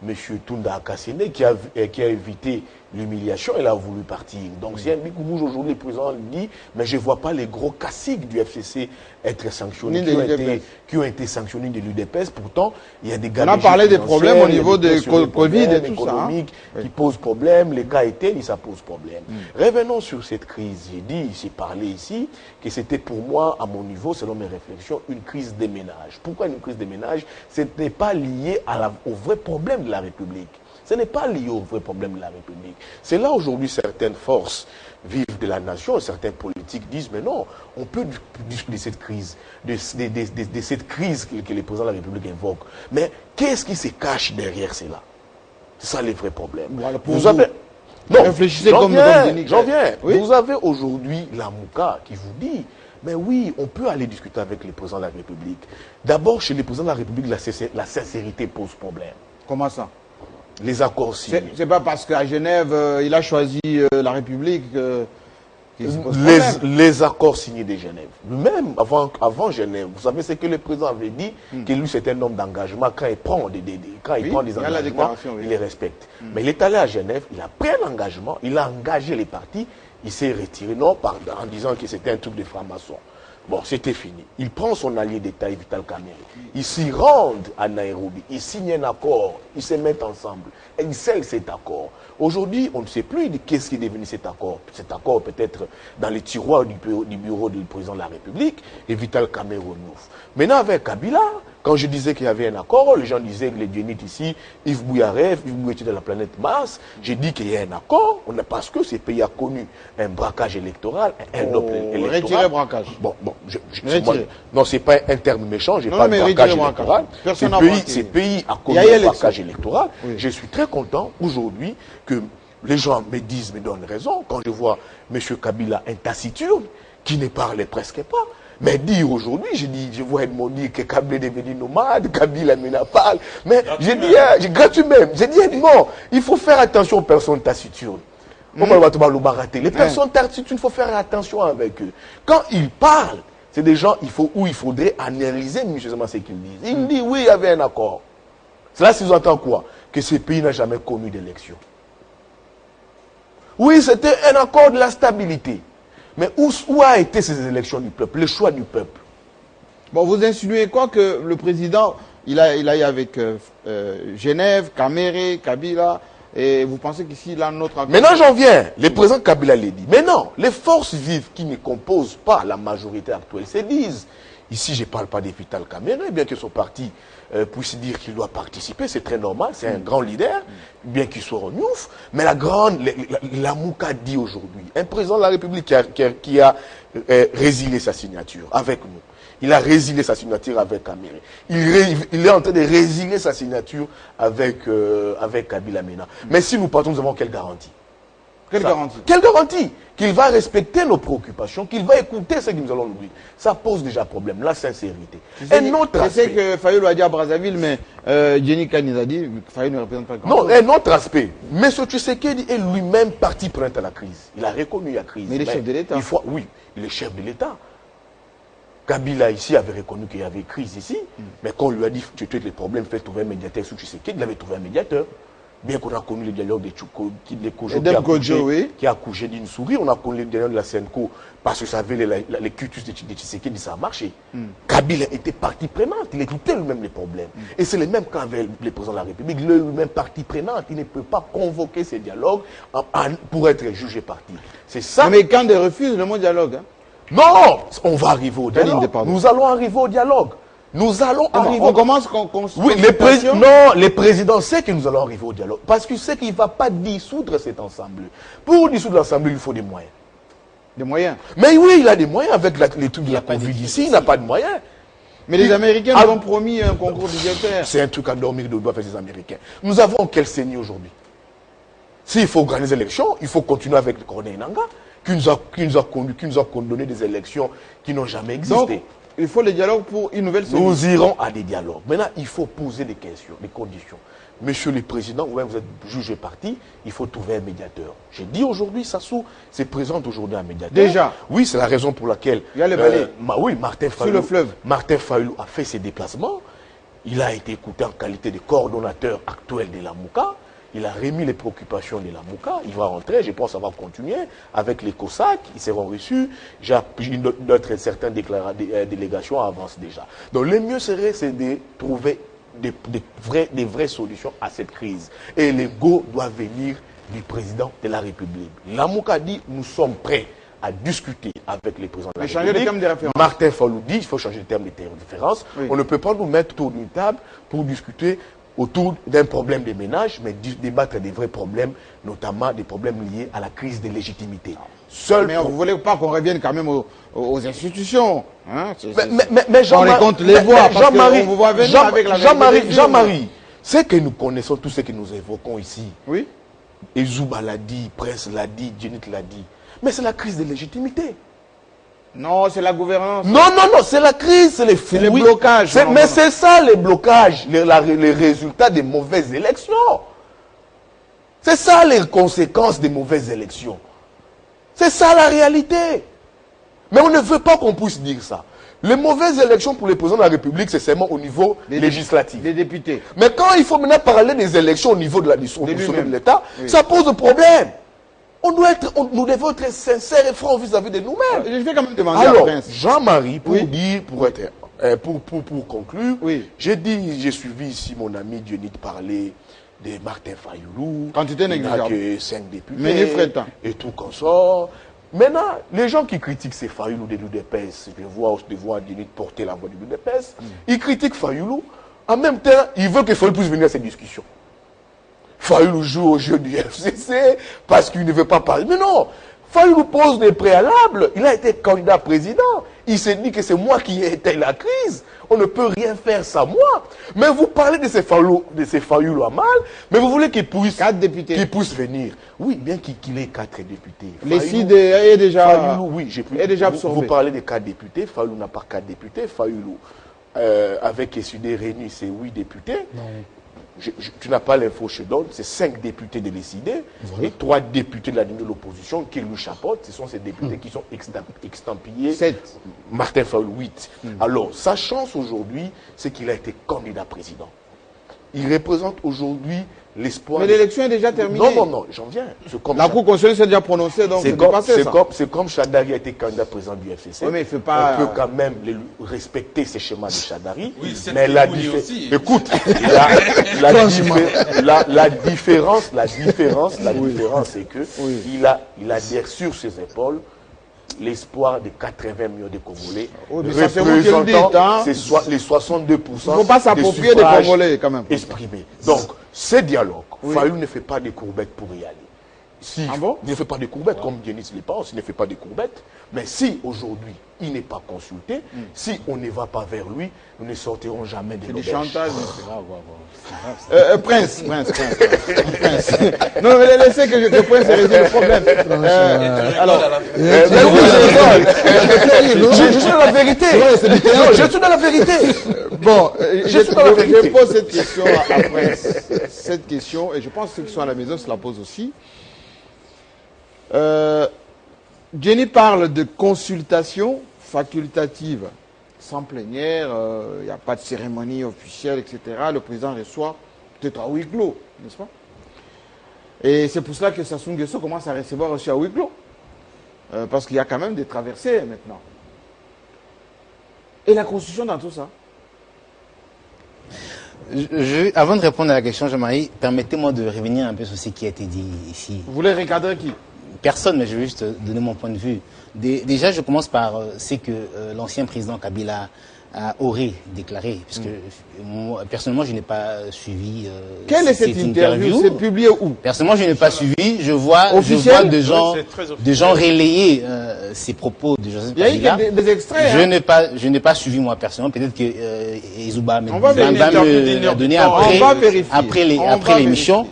M. Tunda Akassene qui a évité l'humiliation, il a voulu partir. Donc c'est un bic rouge aujourd'hui, le président dit, mais je ne vois pas les gros caciques du FCC être sanctionnés, qui ont été sanctionnés de l'UDPS. Pourtant, il y a des gars. On a parlé des problèmes au niveau de Covid et tout ça. Qui posent problème, les cas étaient, ça pose problème. Revenons sur cette crise. J'ai parlé ici que c'était pour moi, à mon niveau, selon mes réflexions, une crise des ménages. Pourquoi une crise des ménages? Ce n'est pas lié au vrai problème de la République. Ce n'est pas lié au vrai problème de la République. C'est là aujourd'hui certaines forces vives de la nation, certains politiques disent, mais non, on peut discuter de cette crise, de cette crise que le président de la République invoque. Mais qu'est-ce qui se cache derrière cela? C'est ça le vrai problème. Voilà, vous avez... Non, réfléchissez comme Dominique. J'en viens. Oui? Vous avez aujourd'hui la Mouka qui vous dit, mais oui, on peut aller discuter avec le président de la République. D'abord, chez le président de la République, la sincérité pose problème. Comment ça? Les accords signés. C'est pas parce qu'à Genève, il a choisi la République les accords signés de Genève. Même avant Genève, vous savez ce que le président avait dit, que lui c'est un homme d'engagement. Quand il prend des engagements, il les respecte. Mais il est allé à Genève, il a pris un engagement, il a engagé les partis, il s'est retiré, non en disant que c'était un truc de franc-maçon. Bon, c'était fini. Il prend son allié d'État, Vital Kamerhe. Ils s'y rendent à Nairobi. Ils signent un accord. Ils se mettent ensemble. Et ils scellent cet accord. Aujourd'hui, on ne sait plus de qu'est-ce qui est devenu cet accord. Cet accord peut-être dans les tiroirs du bureau du président de la République et Vital Kamerhe Nouf. Maintenant, avec Kabila, quand je disais qu'il y avait un accord, les gens disaient que les dionites ici, Yves Bouyarev, Yves Bouyarev de la planète Mars, j'ai dit qu'il y a un accord, parce que ce pays a connu un braquage électoral, un double électoral. Retirez braquage. Bon, non, c'est pas un terme méchant, j'ai pas de braquage électoral. Ce pays a connu un braquage électoral. Oui. Je suis très content aujourd'hui que les gens me donnent raison, quand je vois M. Kabila un taciturne, qui ne parlait presque pas. Mais dire aujourd'hui, je vois Edmond dire que Kabila est devenu nomade, Kabila n'a pas. Mais j'ai dit, gratuit même, j'ai dit Edmond, il faut faire attention aux personnes taciturnes. Les personnes taciturnes, il faut faire attention avec eux. Quand ils parlent, c'est des gens où il faudrait analyser minutieusement ce qu'ils disent. Ils disent oui, il y avait un accord. Cela sous-entend quoi? Que ce pays n'a jamais connu d'élection. Oui, c'était un accord de la stabilité. Mais où a été ces élections du peuple, le choix du peuple? Bon, vous insinuez quoi que le président, il a eu avec Genève, Kamerhe, Kabila, et vous pensez qu'ici, il a un autre accord? Maintenant, j'en viens. Le président Kabila l'a dit. Mais non, les forces vives qui ne composent pas la majorité actuelle se disent. Ici, je ne parle pas de Vital Kamerhe, bien que son parti puisse dire qu'il doit participer, c'est très normal, c'est un grand leader, bien qu'il soit en ouf. Mais la Mouka dit aujourd'hui, un président de la République qui a résilié sa signature avec nous. Il a résilié sa signature avec Kamerhe. Il est en train de résilier sa signature avec Kabila Mena. Mais si nous partons, nous avons quelle garantie? Quelle garantie? Quelle garantie? Qu'il va respecter nos préoccupations, qu'il va écouter ce que nous allons lui dire. Ça pose déjà problème, la sincérité. Je sais que Fayou l'a dit à Brazzaville, mais Jenny Kani a dit que Fayou ne représente pas grand chose. Non, un autre aspect. M. Tshisekedi est lui-même parti prenante à la crise. Il a reconnu la crise. Mais il est chef de l'État. Oui, il est chef de l'État. Kabila ici avait reconnu qu'il y avait crise ici, mais quand on lui a dit tu as des problèmes, fais trouver un médiateur sur Tshisekedi, il avait trouvé un médiateur. Bien qu'on a connu le dialogue de Tchouko, qui a accouché d'une souris, on a connu le dialogue de la Senko, parce que ça avait les cultus de Tshisekedi, ça a marché. Kabila était partie prenante, il écoutait lui-même les problèmes. Et c'est le même cas avec le président de la République, lui-même partie prenante, il ne peut pas convoquer ces dialogues pour être jugé parti. C'est ça. Mais quand il refuse le mot dialogue. Hein. Non, on va arriver au dialogue. Nous allons arriver au dialogue. Nous allons arriver. On commence oui, le président sait que nous allons arriver au dialogue. Parce qu'il sait qu'il ne va pas dissoudre cet ensemble. Pour dissoudre l'ensemble, il faut des moyens. Des moyens? Mais oui, il a des moyens avec les trucs de la Covid ici, il n'a pas de moyens. Mais les Américains nous ont promis un concours budgétaire. C'est un truc à dormir de doigts avec les Américains. Nous avons quel seigneur aujourd'hui? S'il faut organiser les élections, il faut continuer avec le Corneille Nangaa, qui nous a condamné des élections qui n'ont jamais existé. Donc, il faut les dialogues pour une nouvelle solution. Nous irons à des dialogues. Maintenant, il faut poser des questions, des conditions. Monsieur le Président, vous êtes jugé parti, il faut trouver un médiateur. J'ai dit aujourd'hui, Sassou se présente aujourd'hui un médiateur. Déjà? Oui, c'est la raison pour laquelle... Il y a le balai. Oui, Martin Fayulu. Sur le fleuve. Martin Fayulu a fait ses déplacements. Il a été écouté en qualité de coordonnateur actuel de la MOUCA. Il a remis les préoccupations de la MOUCA. Il va rentrer, je pense que ça va continuer avec les COSAC. Ils seront reçus. Certaines délégations avancent déjà. Donc le mieux serait de trouver des vraies solutions à cette crise. Et le go doit venir du président de la République. La MOUCA dit nous sommes prêts à discuter avec les présidents de la République. Changer de terme de référence. Martin Fayulu dit il faut changer de terme de référence. Oui. On ne peut pas nous mettre autour d'une table pour discuter autour d'un problème de ménage, mais débattre des vrais problèmes, notamment des problèmes liés à la crise de légitimité. Mais vous ne voulez pas qu'on revienne quand même aux institutions, hein? Mais Jean-Marie, ce que nous connaissons, tout ce que nous évoquons ici, oui. Ezouba l'a dit, Prince l'a dit, Djenit l'a dit, mais c'est la crise de légitimité. Non, c'est la gouvernance. Non, c'est la crise, c'est les fous. C'est les blocages. Mais c'est ça les blocages, les résultats des mauvaises élections. C'est ça les conséquences des mauvaises élections. C'est ça la réalité. Mais on ne veut pas qu'on puisse dire ça. Les mauvaises élections pour les présidents de la République, c'est seulement au niveau législatif. Des députés. Mais quand il faut maintenant parler des élections au niveau de l'État, oui, ça pose problème. Nous devons être sincères et francs vis-à-vis de nous-mêmes. Je vais quand même demander à Prince. Jean-Marie, pour conclure, oui. J'ai suivi ici mon ami Dionite parler de Martin Fayulu. Quantité négligeable. Il n'y a que 5 députés. Et tout consort. Maintenant, les gens qui critiquent ces Fayulu de l'UDPS, je vois Dionite porter la voix de l'UDPS, ils critiquent Fayulu. En même temps, ils veulent que Fayulu puisse venir à cette discussion. Fayulu joue au jeu du FCC parce qu'il ne veut pas parler. Mais non, Fayulu pose des préalables. Il a été candidat président. Il s'est dit que c'est moi qui ai éteint la crise. On ne peut rien faire sans moi. Mais vous parlez de ces Fayulu à mal, mais vous voulez qu'il puisse, 4 députés. Qu'il puisse venir. Oui, bien qu'il ait 4 députés. Les CID est déjà, Fayulu, oui, est déjà absorbé. Vous parlez de 4 députés. Fayulu n'a pas 4 députés. Fayulu, avec SUD réunis, c'est 8 députés. Non. Tu n'as pas l'info, je donne, c'est 5 députés de l'ECD et 3 députés de la ligne de l'opposition qui lui chapeautent. Ce sont ces députés qui sont extampillés. 7. Martin Fayulu, 8. Alors, sa chance aujourd'hui, c'est qu'il a été candidat président. Il représente aujourd'hui l'espoir. Mais l'élection est déjà terminée. Non, j'en viens. La Cour constitutionnelle s'est déjà prononcée, donc c'est comme Chadari a été candidat président du FCC. Oui, mais il fait pas... On peut quand même respecter ces schémas de Chadari. Oui, mais écoute, la différence, c'est que il a sur ses épaules l'espoir de 80 millions de Congolais, représentant les 62% il ne faut pas s'approprier des Congolais quand même. Exprimés. Donc, ce dialogue, Fayulu ne fait pas de courbettes pour y aller. Si il ne fait pas de courbettes, comme Dionite le pense, il ne fait pas de courbettes. Mais si aujourd'hui, il n'est pas consulté, si on ne va pas vers lui, nous ne sortirons jamais de l'auberge. C'est du chantage. Prince. Non, mais laissez que Prince résout le problème. Alors, je suis dans la vérité. Je suis dans la vérité. Bon, je pose cette question à Prince. Cette question, et je pense que ceux qui sont à la maison se la posent aussi. Jenny parle de consultation facultative, sans plénière, il n'y a pas de cérémonie officielle, etc. Le président reçoit peut-être à huis clos, n'est-ce pas? Et c'est pour cela que Sassou Nguesso commence à recevoir aussi à huis clos. Parce qu'il y a quand même des traversées maintenant. Et la Constitution dans tout ça? Avant de répondre à la question, Jean-Marie, permettez-moi de revenir un peu sur ce qui a été dit ici. Vous voulez recadrer qui? Personne, mais je vais juste donner mon point de vue. Déjà, je commence par ce que l'ancien président Kabila aurait déclaré, puisque moi, personnellement, je n'ai pas suivi Quelle est cette interview? C'est publié où? Personnellement, je n'ai pas suivi. Je vois des gens relayer ces propos de Joseph Kabila. Il y a eu des extraits. Je n'ai pas suivi moi personnellement. Peut-être que Ezouba va me donner après l'émission.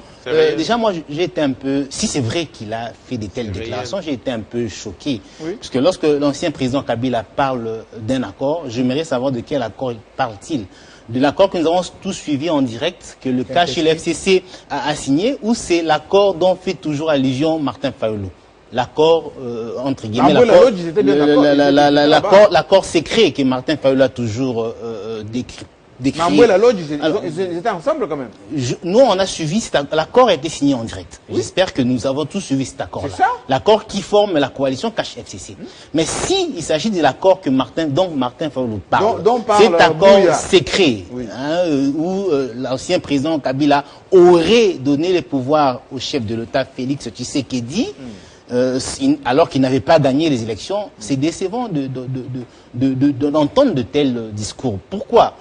Déjà, moi, j'ai été un peu... Si c'est vrai qu'il a fait de telles déclarations, j'ai été un peu choqué. Oui. Parce que lorsque l'ancien président Kabila parle d'un accord, j'aimerais savoir de quel accord parle-t-il. De l'accord que nous avons tous suivi en direct, que le CACH et le FCC a signé, ou c'est l'accord dont fait toujours allusion Martin Fayulu? L'accord, entre guillemets, l'accord secret que Martin Fayulu a toujours d'écrire. Mais la Lodge, ils étaient ensemble quand même. Nous, on a suivi, l'accord a été signé en direct. Oui. J'espère que nous avons tous suivi cet accord-là. C'est ça. L'accord qui forme la coalition Cash FCC. Mais s'il s'agit de l'accord dont Martin Fayulu parle, cet accord secret, où l'ancien président Kabila aurait donné les pouvoirs au chef de l'État Félix Tshisekedi, alors qu'il n'avait pas gagné les élections, c'est décevant d'entendre de tels discours. Pourquoi?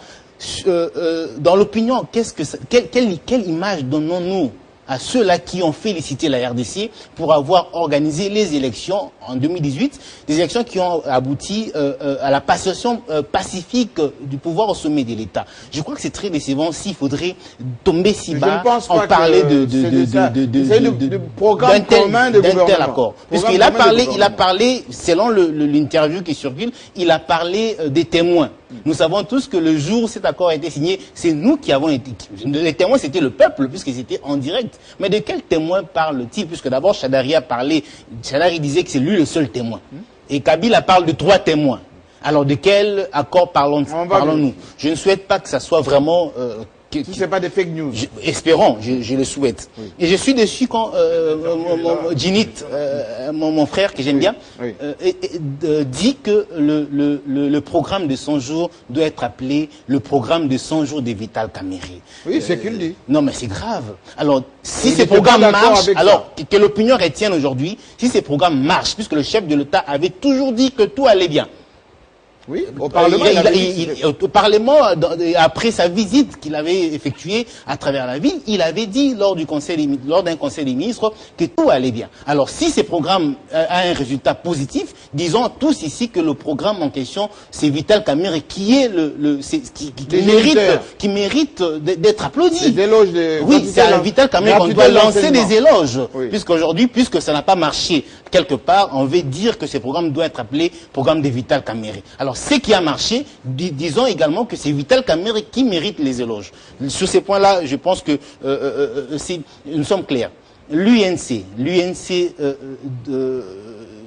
Dans l'opinion, quelle image donnons-nous à ceux-là qui ont félicité la RDC pour avoir organisé les élections en 2018, des élections qui ont abouti à la passation pacifique du pouvoir au sommet de l'État. Je crois que c'est très décevant s'il faudrait tomber si bas en parler d'un programme commun de gouvernement. Tel accord. Puisqu'il a parlé, selon l'interview qui circule, il a parlé des témoins. Nous savons tous que le jour où cet accord a été signé, c'est nous qui avons été... Les témoins, c'était le peuple, puisque c'était en direct. Mais de quel témoin parle-t-il? Puisque d'abord, Chadari a parlé... Chadari disait que c'est lui le seul témoin. Et Kabila parle de 3 témoins. Alors, de quel accord parlons-nous? Je ne souhaite pas que ça soit vraiment... si ce n'est pas des fake news. Espérons, je le souhaite. Oui. Et je suis déçu quand Djinit, mon frère que j'aime bien, dit que le programme de 100 jours doit être appelé le programme de 100 jours de Vital Kamerhe. Oui, c'est qu'il dit. Non, mais c'est grave. Alors, si ces programmes marchent, alors que l'opinion retienne aujourd'hui, si ces programmes marchent, puisque le chef de l'État avait toujours dit que tout allait bien. Oui, au Parlement. Au Parlement, après sa visite qu'il avait effectuée à travers la ville, il avait dit lors d'un conseil des ministres que tout allait bien. Alors, si ces programmes a un résultat positif, disons tous ici que le programme en question, c'est Vital Kamerhe qui est qui mérite d'être applaudi. Des éloges oui, c'est à Vital Kamerhe qu'on doit lancer des éloges. Oui. Puisqu'aujourd'hui, puisque ça n'a pas marché quelque part, on veut dire que ce programme doit être appelé programme de Vital Kamerhe. Alors, ce qui a marché, disons également que c'est Vital Kamerhe qui mérite les éloges. Sur ces points-là, je pense que nous sommes clairs. L'UNC,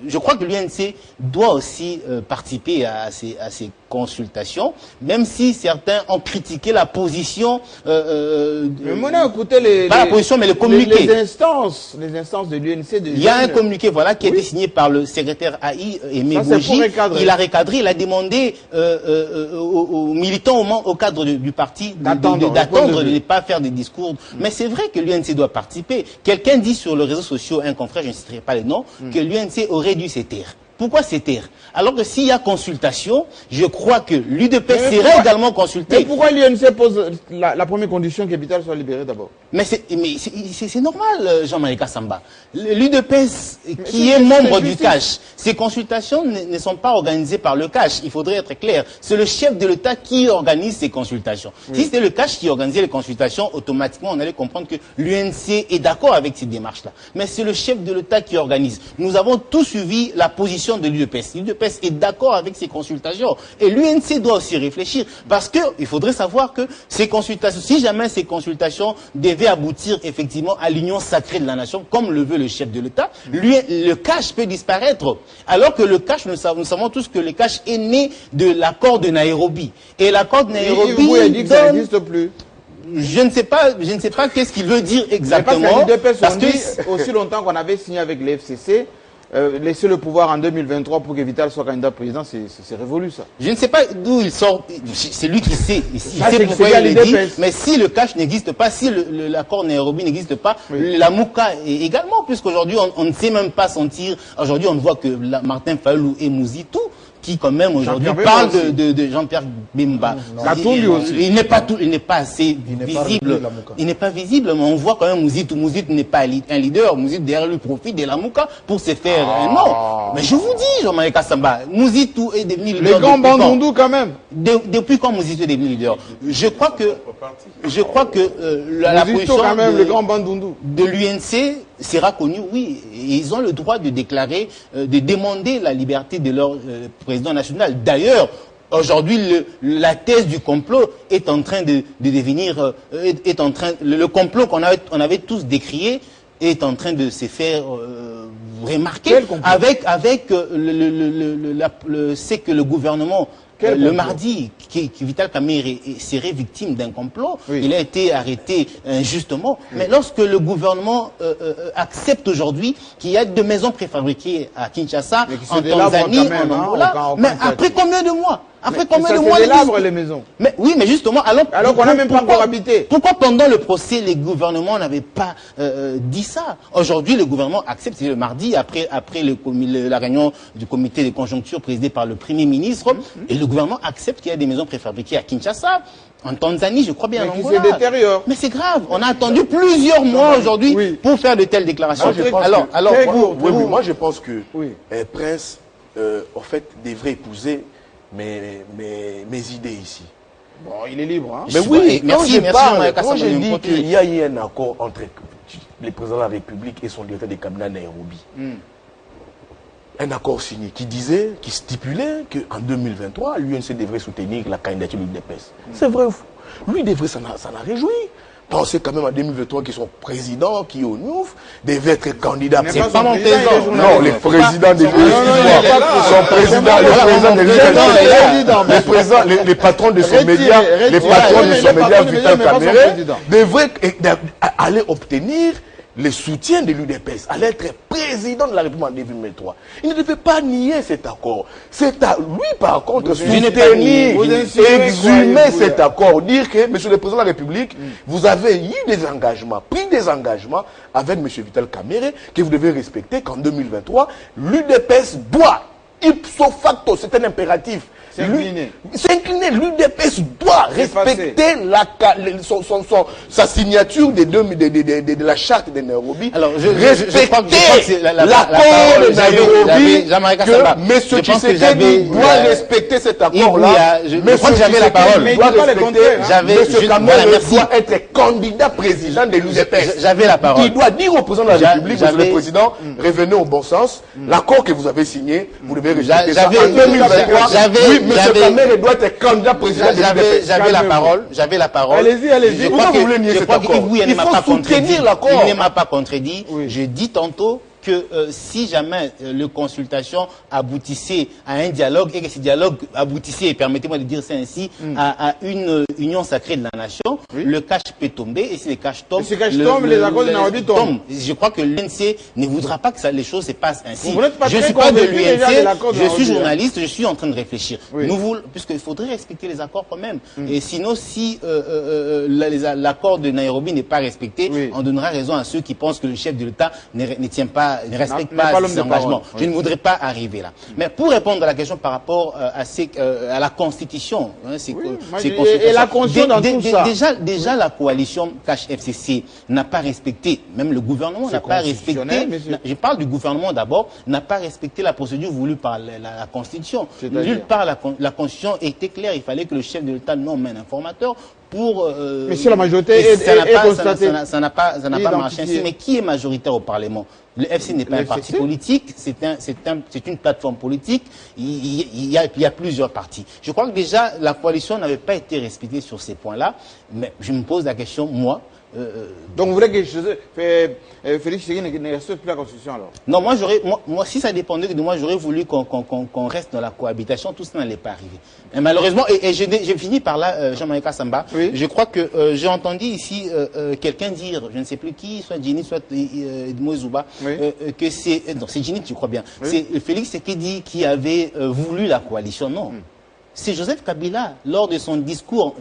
je crois que l'UNC doit aussi participer à ces consultations, même si certains ont critiqué la position. Mais on a écouté pas la position, mais le communiqué. Les instances de l'UNC. Il y a un communiqué, voilà, qui a été signé par le secrétaire AI, Aimé Bougie. Il a recadré, il a demandé aux militants, au cadre du parti, d'attendre, de ne pas faire des discours. Mais c'est vrai que l'UNC doit participer. Quelqu'un dit sur les réseaux sociaux, un confrère, je ne citerai pas les noms, que l'UNC aurait dû se taire. Pourquoi se taire? Alors que s'il y a consultation, je crois que l'UDPS serait également consulté. Mais pourquoi l'UNC pose la première condition que Vital soit libéré d'abord? Mais c'est normal, Jean-Marie Kassamba. L'UDPS, qui est membre du CACH, ces consultations ne sont pas organisées par le CACH. Il faudrait être clair. C'est le chef de l'État qui organise ces consultations. Oui. Si c'était le CACH qui organisait les consultations, automatiquement, on allait comprendre que l'UNC est d'accord avec ces démarches-là. Mais c'est le chef de l'État qui organise. Nous avons tous suivi la position de l'UDPS. L'UDPS est d'accord avec ces consultations. Et l'UNC doit aussi réfléchir. Parce qu'il faudrait savoir que ces consultations, si jamais ces consultations devaient aboutir effectivement à l'union sacrée de la nation, comme le veut le chef de l'État, le CACH peut disparaître. Alors que le CACH, nous savons tous que le CACH est né de l'accord de Nairobi. Et l'accord de Nairobi... Vous avez dit que ça n'existe plus. Je ne sais pas qu'est-ce qu'il veut dire exactement. Parce que aussi longtemps qu'on avait signé avec les FCC, laisser le pouvoir en 2023 pour que Vital soit candidat président, c'est révolu ça. Je ne sais pas d'où il sort, c'est lui qui sait. Il sait pourquoi il le dit, mais si le CACH n'existe pas, si l'accord Nairobi n'existe pas, oui. La Mouka également, puisqu'aujourd'hui on ne sait même pas sentir, aujourd'hui on voit que Martin Fayulu et Mouzitou, qui quand même aujourd'hui parle de Jean-Pierre Bemba. Il n'est pas assez visible. Il n'est pas visible, mais on voit quand même Mouzitou. Mouzitou n'est pas un leader. Mouzitou derrière lui profite de la Mouka pour se faire un nom. Mais je vous dis, Jean-Marie Kassamba, Mouzitou est devenu leader. Les grands Bandundu quand même. Depuis quand Mouzitou est devenu leader? Je crois que la position quand même, le grand Bandundu de l'UNC sera connue, oui. Ils ont le droit de déclarer, de demander la liberté de leur président national. D'ailleurs, aujourd'hui, la thèse du complot est en train de devenir, le complot qu'on avait tous décrié est en train de se faire remarquer avec ce que le gouvernement le mardi, Vital Kamerhe serait victime d'un complot. Oui. Il a été arrêté injustement. Oui. Mais lorsque le gouvernement accepte aujourd'hui qu'il y a de maisons préfabriquées à Kinshasa, en Tanzanie, en Angola, mais après combien de mois? Après combien de mois les maisons. Mais oui, mais justement, alors qu'on n'a même pas encore habité. Pourquoi pendant le procès, les gouvernements n'avaient pas dit ça? Aujourd'hui, le gouvernement accepte, c'est le mardi, après la réunion du comité de conjoncture présidé par le Premier ministre, et le gouvernement accepte qu'il y a des maisons préfabriquées à Kinshasa, en Tanzanie, je crois bien, en Angola. Mais c'est grave, on a attendu plusieurs mois aujourd'hui pour faire de telles déclarations. Moi, je pense que Prince, en fait, devrait épouser mes idées ici. Bon, il est libre, hein. Mais oui, merci. Quand je dis qu'il y a eu un accord entre le président de la République et son directeur de cabinet à Nairobi, un accord signé qui stipulait qu'en 2023, l'UNC devrait soutenir la candidature de l'UDPS. C'est vrai ou faux? Lui devrait s'en a réjoui. Pensez quand même en 2023 qu'ils sont présidents, qui au NUF, devaient être candidats. C'est pas mon président. Non, les présidents des les patrons de son média, Vital Kamerhe, devraient aller obtenir le soutien de l'UDPS, à être président de la République en 2023. Il ne devait pas nier cet accord. C'est à lui, par contre, soutenir, exhumer cet accord, dire que, monsieur le président de la République, vous avez eu des engagements, pris des engagements avec monsieur Vital Kamerhe, que vous devez respecter qu'en 2023, l'UDPS doit, ipso facto, c'est un impératif, s'incliner. L'UDPS doit respecter sa signature de la charte de Nairobi. Alors, respecter l'accord de Nairobi. M. Tshisekedi doit respecter cet accord-là. Je crois que j'avais la parole. M. Kamerhe doit être candidat président de l'UDPS. J'avais la parole. Il doit dire au président de la République, monsieur le président, revenez au bon sens. L'accord que vous avez signé, vous devez respecter ça. En 2023, M. Kamerhe doit être candidat président de l'UDPS. J'avais la parole. Allez-y. Pourquoi vous voulez nier cet accord? Il faut soutenir l'accord. Il ne m'a pas contredit. Je dis tantôt que si jamais les consultations aboutissaient à un dialogue et que ce dialogue aboutissait, et permettez-moi de dire ça ainsi, à une union sacrée de la nation, le cash peut tomber, et si le cash tombe, les accords de Nairobi tombent. Je crois que l'UNC ne voudra pas que les choses se passent ainsi. Je ne suis pas de l'UNC, je suis journaliste, je suis en train de réfléchir. Puisqu'il faudrait respecter les accords quand même. Et sinon, si l'accord de Nairobi n'est pas respecté, on donnera raison à ceux qui pensent que le chef de l'État ne respecte pas ses engagements. Je ne voudrais pas arriver là. Mais pour répondre à la question par rapport à la Constitution, et la Constitution dans tout ça. Déjà la coalition Cash FCC n'a pas respecté, même le gouvernement n'a pas respecté, je parle du gouvernement d'abord, n'a pas respecté la procédure voulue par la Constitution. Nulle part la Constitution était claire, il fallait que le chef de l'État nomme un informateur pour... mais si la majorité est constatée... Ça n'a pas marché ainsi. Mais qui est majoritaire au Parlement? Le FC n'est pas un parti politique, c'est une plateforme politique. Il y a plusieurs partis. Je crois que déjà, la coalition n'avait pas été respectée sur ces points-là. Mais je me pose la question, moi... Donc vous voulez que Félix Tshisekedi ne respecte plus la Constitution alors? Non, moi si ça dépendait de moi, j'aurais voulu qu'on reste dans la cohabitation, tout ça n'allait pas arriver. Et malheureusement, et j'ai fini par là, Jean-Marie Kassamba, je crois que j'ai entendu ici quelqu'un dire, je ne sais plus qui, soit Ginny, soit Edmo Zouba, que c'est... Non, c'est Ginny, je crois bien. C'est Félix Tshisekedi qui avait voulu la coalition, non. C'est Joseph Kabila, lors de son discours,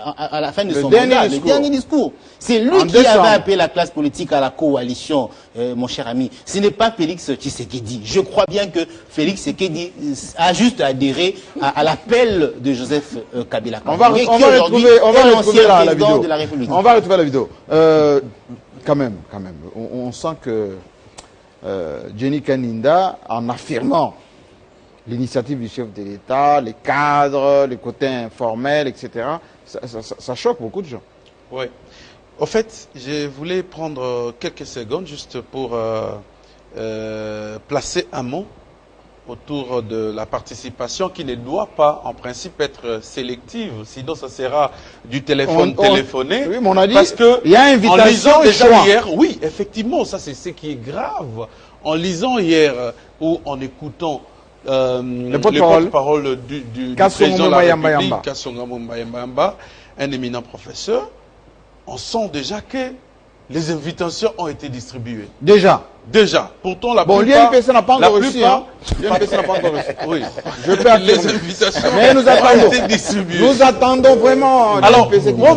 à la fin de son mandat, le dernier discours. C'est lui qui avait appelé la classe politique à la coalition, mon cher ami. Ce n'est pas Félix Tshisekedi. Je crois bien que Félix Tshisekedi a juste adhéré à l'appel de Joseph Kabila. On va retrouver la vidéo. De la République. On va retrouver la vidéo. Quand même. On sent que Jenny Kaninda, en affirmant l'initiative du chef de l'État, les cadres, les côtés informels, etc., ça choque beaucoup de gens. Oui. Au fait, je voulais prendre quelques secondes juste pour placer un mot autour de la participation qui ne doit pas, en principe, être sélective. Sinon, ça sera du téléphone téléphoné. Oui, mais on a dit parce que il y a invitation en lisant déjà choix. hier, oui, effectivement, ça c'est ce qui est grave. En lisant hier ou en écoutant le porte-parole du président de la République, Kasonga Mbayamba, un éminent professeur, on sent déjà que les invitations ont été distribuées. Déjà. Pourtant, la plupart... l'INPC n'a pas encore reçu. L'INPC n'a pas encore reçu. Oui. Je peux affirmer. Les invitations ont été distribuées. Nous attendons vraiment... Alors,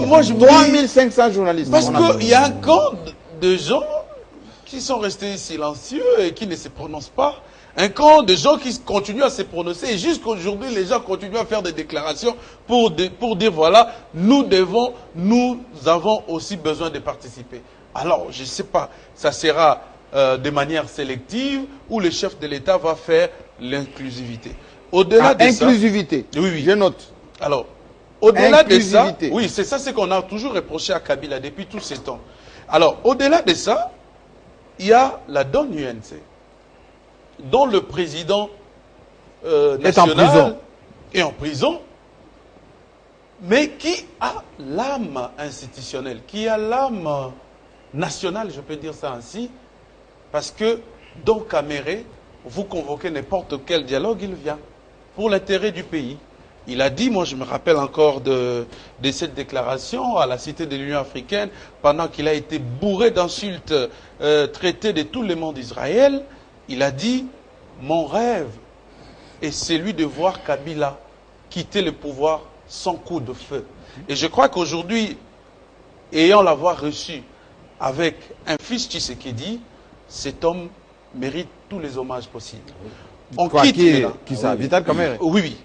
moi je 3500 journalistes. Parce qu'il y a un camp de gens qui sont restés silencieux et qui ne se prononcent pas. Un camp de gens qui continuent à se prononcer. Et jusqu'aujourd'hui, les gens continuent à faire des déclarations pour dire, voilà, nous avons aussi besoin de participer. Alors, je ne sais pas, ça sera de manière sélective ou le chef de l'État va faire l'inclusivité. Au-delà de ça... Inclusivité. Oui, je note. Alors, au-delà de ça... Oui, c'est ça ce qu'on a toujours reproché à Kabila depuis tous ces temps. Alors, au-delà de ça, il y a la donne UNC, dont le président national est en prison, mais qui a l'âme institutionnelle, qui a l'âme nationale, je peux dire ça ainsi, parce que dans Caméré, vous convoquez n'importe quel dialogue, il vient, pour l'intérêt du pays. Il a dit, moi je me rappelle encore de cette déclaration à la Cité de l'Union africaine, pendant qu'il a été bourré d'insultes traitées de tout le monde d'Israël, il a dit, mon rêve est celui de voir Kabila quitter le pouvoir sans coup de feu. Et je crois qu'aujourd'hui, ayant l'avoir reçu avec un fils Tshisekedi, cet homme mérite tous les hommages possibles. On quitte Vital Kamerhe. Oui.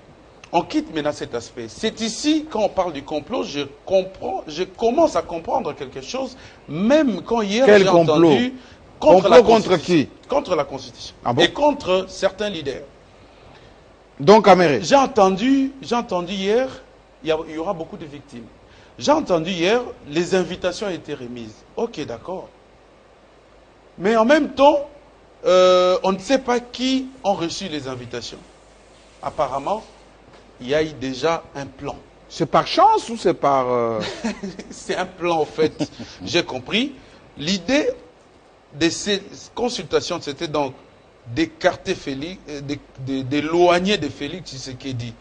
On quitte maintenant cet aspect. C'est ici, quand on parle du complot, je commence à comprendre quelque chose, même quand hier j'ai entendu... Contre qui? Contre la Constitution. Ah bon? Et contre certains leaders. Donc Kamerhe. J'ai entendu hier, il y aura beaucoup de victimes. J'ai entendu hier, les invitations ont été remises. Ok, d'accord. Mais en même temps, on ne sait pas qui ont reçu les invitations. Apparemment, il y a eu déjà un plan. C'est par chance ou c'est par... C'est un plan, en fait. J'ai compris. L'idée de ces consultations, c'était donc d'écarter Félix, d'éloigner de Félix Tshisekedi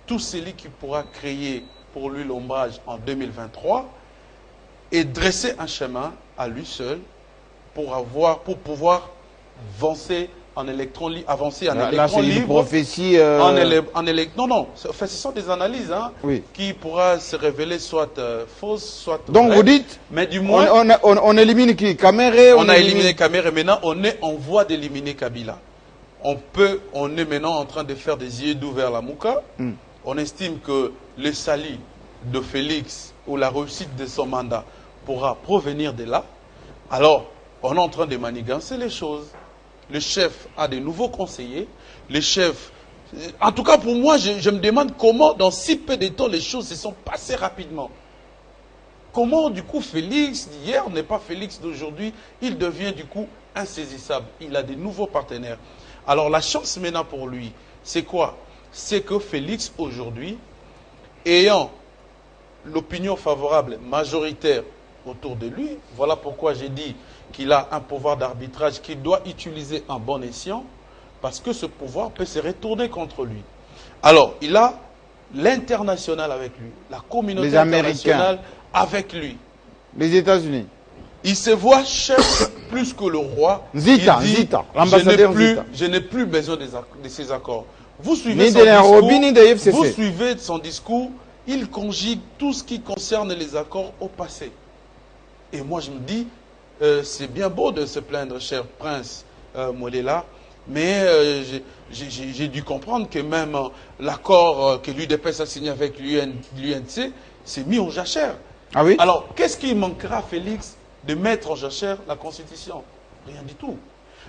tout celui qui pourra créer pour lui l'ombrage en 2023 et dresser un chemin à lui seul pour pouvoir avancer en électron libre. Là, c'est une prophétie. Non, non. Enfin, ce sont des analyses qui pourra se révéler soit fausses, soit donc vraies. Vous dites, mais du moins, on élimine qui? Kamerhe? On a éliminé Kamerhe. Maintenant, on est en voie d'éliminer Kabila. On est maintenant en train de faire des yeux doux vers la Mouka. On estime que le salut de Félix ou la réussite de son mandat pourra provenir de là. Alors, on est en train de manigancer les choses. Le chef a de nouveaux conseillers. Le chef... En tout cas, pour moi, je me demande comment, dans si peu de temps, les choses se sont passées rapidement. Comment, du coup, Félix d'hier n'est pas Félix d'aujourd'hui. Il devient, du coup, insaisissable. Il a de nouveaux partenaires. Alors, la chance maintenant pour lui, c'est quoi? C'est que Félix, aujourd'hui, ayant l'opinion favorable majoritaire autour de lui, voilà pourquoi j'ai dit qu'il a un pouvoir d'arbitrage qu'il doit utiliser en bon escient, parce que ce pouvoir peut se retourner contre lui. Alors, il a l'international avec lui, la communauté internationale avec lui. Les États-Unis. Il se voit chef plus que le roi. Zita, l'ambassadeur Zita. Je n'ai plus besoin de ces accords. Vous suivez son discours, il conjugue tout ce qui concerne les accords au passé. Et moi, je me dis, c'est bien beau de se plaindre, cher prince Molela, mais j'ai dû comprendre que même l'accord que l'UDPS a signé avec l'UNC s'est mis en jachère. Ah oui? Alors, qu'est-ce qui manquera à Félix de mettre en jachère la Constitution? Rien du tout.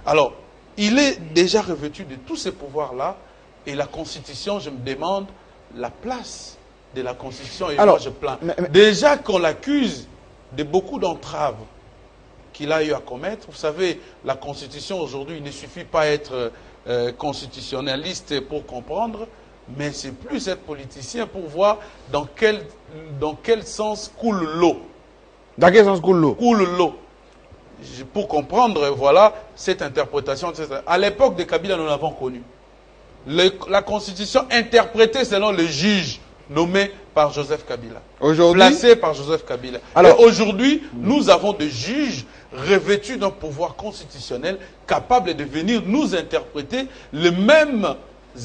Alors, il est déjà revêtu de tous ces pouvoirs-là, et la Constitution, je me demande la place de la Constitution, et alors, moi je plains. Déjà qu'on l'accuse de beaucoup d'entraves qu'il a eu à commettre. Vous savez, la Constitution aujourd'hui, il ne suffit pas être constitutionnaliste pour comprendre, mais c'est plus être politicien pour voir dans quel sens coule l'eau. Dans quel sens coule l'eau? Coule l'eau. Pour comprendre, voilà, cette interprétation, etc. À l'époque de Kabila, nous l'avons connu. la constitution interprétée selon le juge nommé par Joseph Kabila. Aujourd'hui, placé par Joseph Kabila. Alors aujourd'hui, nous avons des juges revêtus d'un pouvoir constitutionnel capable de venir nous interpréter les mêmes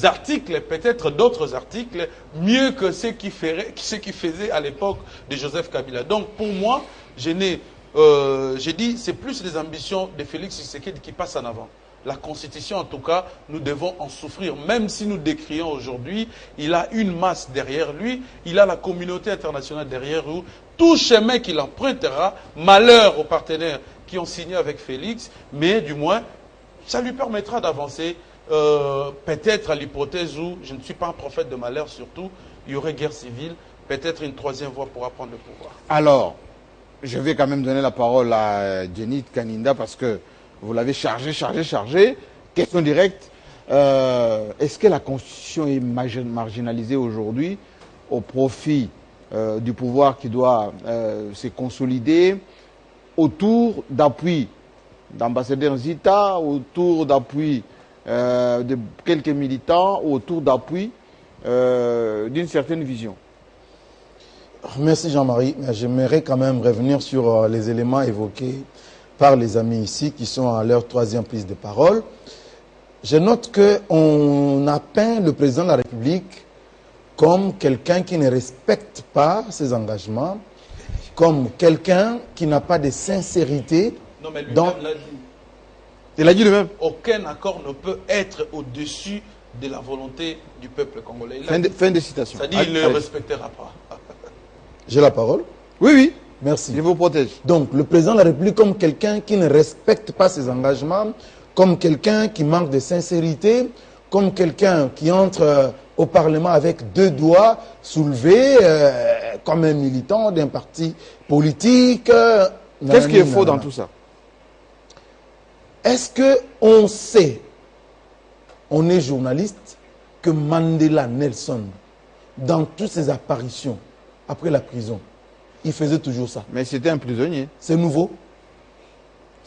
articles, peut-être d'autres articles, mieux que ceux qui faisaient à l'époque de Joseph Kabila. Donc pour moi, j'ai dit, c'est plus les ambitions de Félix Tshisekedi qui passent en avant. La Constitution, en tout cas, nous devons en souffrir. Même si nous décrions aujourd'hui, il a une masse derrière lui, il a la communauté internationale derrière lui. Tout chemin qu'il empruntera, malheur aux partenaires qui ont signé avec Félix, mais du moins, ça lui permettra d'avancer. Peut-être à l'hypothèse où, je ne suis pas un prophète de malheur surtout, il y aurait guerre civile, peut-être une troisième voie pour prendre le pouvoir. Alors, je vais quand même donner la parole à Jenny Kaninda parce que vous l'avez chargé. Question directe. Est-ce que la Constitution est marginalisée aujourd'hui au profit du pouvoir qui doit se consolider autour d'appui d'ambassadeurs Zita, autour d'appui de quelques militants, autour d'appui d'une certaine vision? Merci Jean-Marie. J'aimerais quand même revenir sur les éléments évoqués par les amis ici qui sont à leur troisième prise de parole. Je note qu'on a peint le président de la République comme quelqu'un qui ne respecte pas ses engagements, comme quelqu'un qui n'a pas de sincérité. Non, mais lui dans... l'a dit. Il a dit lui-même. Aucun accord ne peut être au-dessus de la volonté du peuple congolais. Fin de citation. C'est-à-dire qu'il ne le respectera pas. J'ai la parole? Oui, oui. Merci. Je vous protège. Donc, le président de la République comme quelqu'un qui ne respecte pas ses engagements, comme quelqu'un qui manque de sincérité, comme quelqu'un qui entre au Parlement avec deux doigts soulevés, comme un militant d'un parti politique. Qu'est-ce qui est faux dans tout ça? Est-ce qu'on sait, on est journaliste, que Mandela Nelson, dans toutes ses apparitions après la prison, il faisait toujours ça? Mais c'était un prisonnier. C'est nouveau?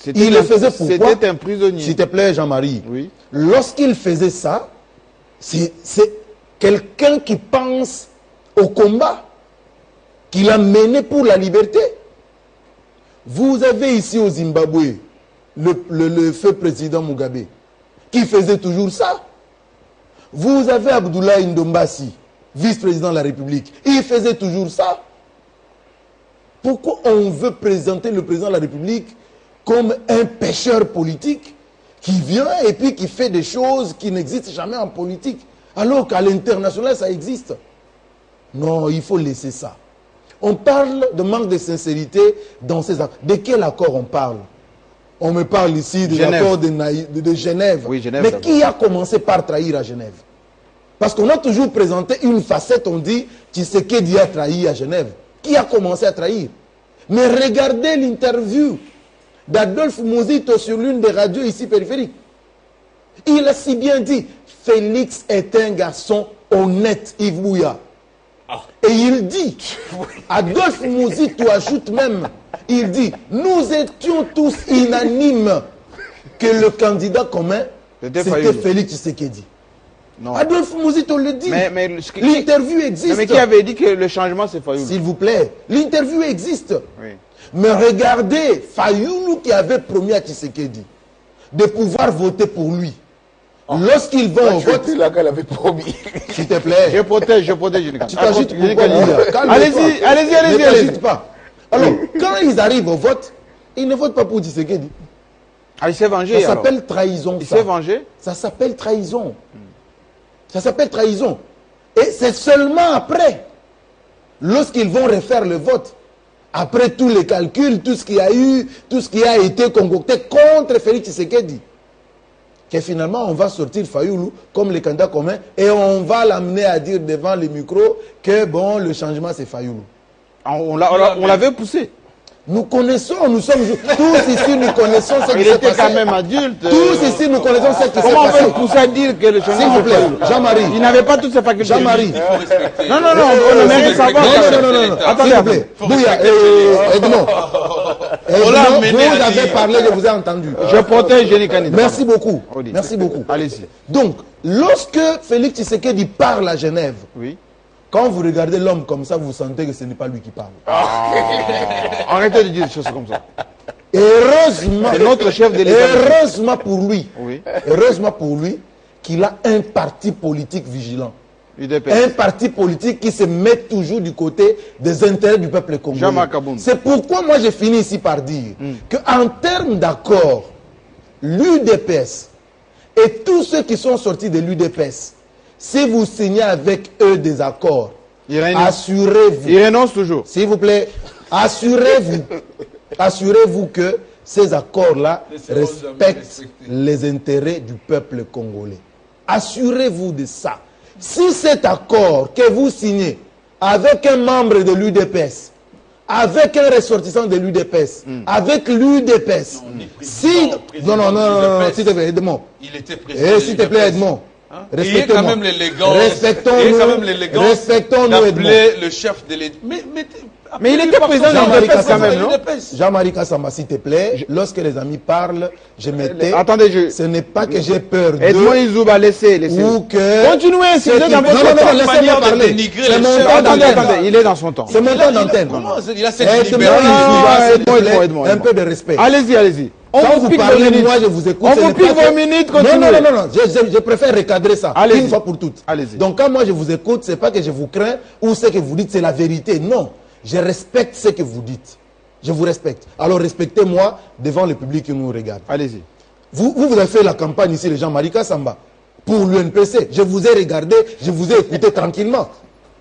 Il le faisait pourquoi? C'était un prisonnier. S'il te plaît, Jean-Marie. Oui. Lorsqu'il faisait ça, c'est quelqu'un qui pense au combat qu'il a mené pour la liberté. Vous avez ici au Zimbabwe le feu président Mugabe qui faisait toujours ça. Vous avez Abdoulaye Ndombasi, vice-président de la République. Il faisait toujours ça. Pourquoi on veut présenter le président de la République comme un pêcheur politique qui vient et puis qui fait des choses qui n'existent jamais en politique, alors qu'à l'international, ça existe? Non, il faut laisser ça. On parle de manque de sincérité dans ces accords. De quel accord on parle? On me parle ici de l'accord de Genève. Oui, Genève. Mais qui a commencé par trahir à Genève? Parce qu'on a toujours présenté une facette, on dit Tshisekedi a trahi à Genève. Qui a commencé à trahir? Mais regardez l'interview d'Adolphe Muzito sur l'une des radios ici périphériques. Il a si bien dit, Félix est un garçon honnête, Yves Bouya. Et il dit, Adolphe Muzito ajoute même, il dit, nous étions tous unanimes que le candidat commun, c'était Félix Tshisekedi. Non. Adolphe Muzito le dit. Mais l'interview existe. Mais qui avait dit que le changement c'est Fayoulou? S'il vous plaît, l'interview existe. Oui. Mais regardez, Fayoulou qui avait promis à Tshisekedi de pouvoir voter pour lui. Lorsqu'ils vont au vote, là qu'elle avait promis. s'il te plaît. Je protège. Tu t'agites pourquoi, Allez-y, Ne t'agite pas. Alors, quand ils arrivent au vote, ils ne votent pas pour Tshisekedi. Ah, il s'est vengé. Ça s'appelle trahison. Il s'est vengé? Ça s'appelle trahison. Ça s'appelle trahison. Et c'est seulement après, lorsqu'ils vont refaire le vote, après tous les calculs, tout ce qu'il y a eu, tout ce qui a été concocté contre Félix Tshisekedi, que finalement on va sortir Fayoulou comme le candidat commun et on va l'amener à dire devant les micros que bon, le changement c'est Fayoulou. On l'avait poussé. Nous connaissons, nous sommes tous ici, nous connaissons ce qui Il s'est était passé. quand même adulte. Tous ici, nous connaissons ce qui s'est Comment on passé. peut le pousser à dire que le changement S'il vous c'est plaît, Fayoulou? Jean-Marie. Il n'avait pas toutes ses facultés. Jean-Marie. Il faut respecter. Non, on aimerait respecter. savoir. Non. Attendez, S'il vous plaît. Bouya, Edmond. Vous avez parlé, je vous ai entendu. Je protège Jenny Kanida. Merci beaucoup. Audi. Merci beaucoup. Allez-y. Donc, Lorsque Félix Tshisekedi parle à Genève, Oui. quand vous regardez l'homme comme ça, vous sentez que ce n'est pas lui qui parle. Arrêtez de dire des choses comme ça. Heureusement, C'est notre chef de l'État. heureusement pour lui, Oui. heureusement pour lui, qu'il a un parti politique vigilant. UDPS. Un parti politique qui se met toujours du côté des intérêts du peuple congolais. Jean-Marc Aboun. C'est pourquoi moi j'ai fini ici par dire qu'en termes d'accord, l'UDPS et tous ceux qui sont sortis de l'UDPS, si vous signez avec eux des accords, Il renonce. assurez-vous, Il renonce toujours. s'il vous plaît, assurez-vous que ces accords-là respectent les intérêts du peuple congolais. Assurez-vous de ça. Si cet accord que vous signez avec un membre de l'UDPS, avec un ressortissant de l'UDPS, avec l'UDPS, si... Non, s'il te plaît, Edmond. Il était président. S'il te plaît, Edmond. Il y a quand même l'élégance. Respectons-nous, d'appeler Edmond. le chef de l'État. Mais il était président de l'UDPS quand même, non? Jean-Marie Kassamba, s'il te plaît, lorsque les amis parlent, je m'étais... Attendez, Ce n'est pas que j'ai peur Edmond d'eux Izouba, laissez. ou que... Continuez, si vous êtes dans Non, votre temps. laissez-moi parler. C'est mon temps Attendez, d'antenne. il est dans son temps. C'est mon temps d'antenne. Il a cette Edmond libéralité. Izouba, s'il te plaît, Edmond. un peu de respect. Allez-y. Quand vous parlez, moi je vous écoute. On vous pique vos minutes, continuez. Non. Je préfère recadrer ça. Allez-y. Une fois pour toutes. Allez-y. Donc quand moi je vous écoute, c'est pas que je vous crains ou ce que vous dites c'est la vérité. Non. Je respecte ce que vous dites. Je vous respecte. Alors respectez-moi devant le public qui nous regarde. Allez-y. Vous avez fait la campagne ici, les Jean-Marie Kassamba, pour l'UNPC. Je vous ai regardé, je vous ai écouté tranquillement.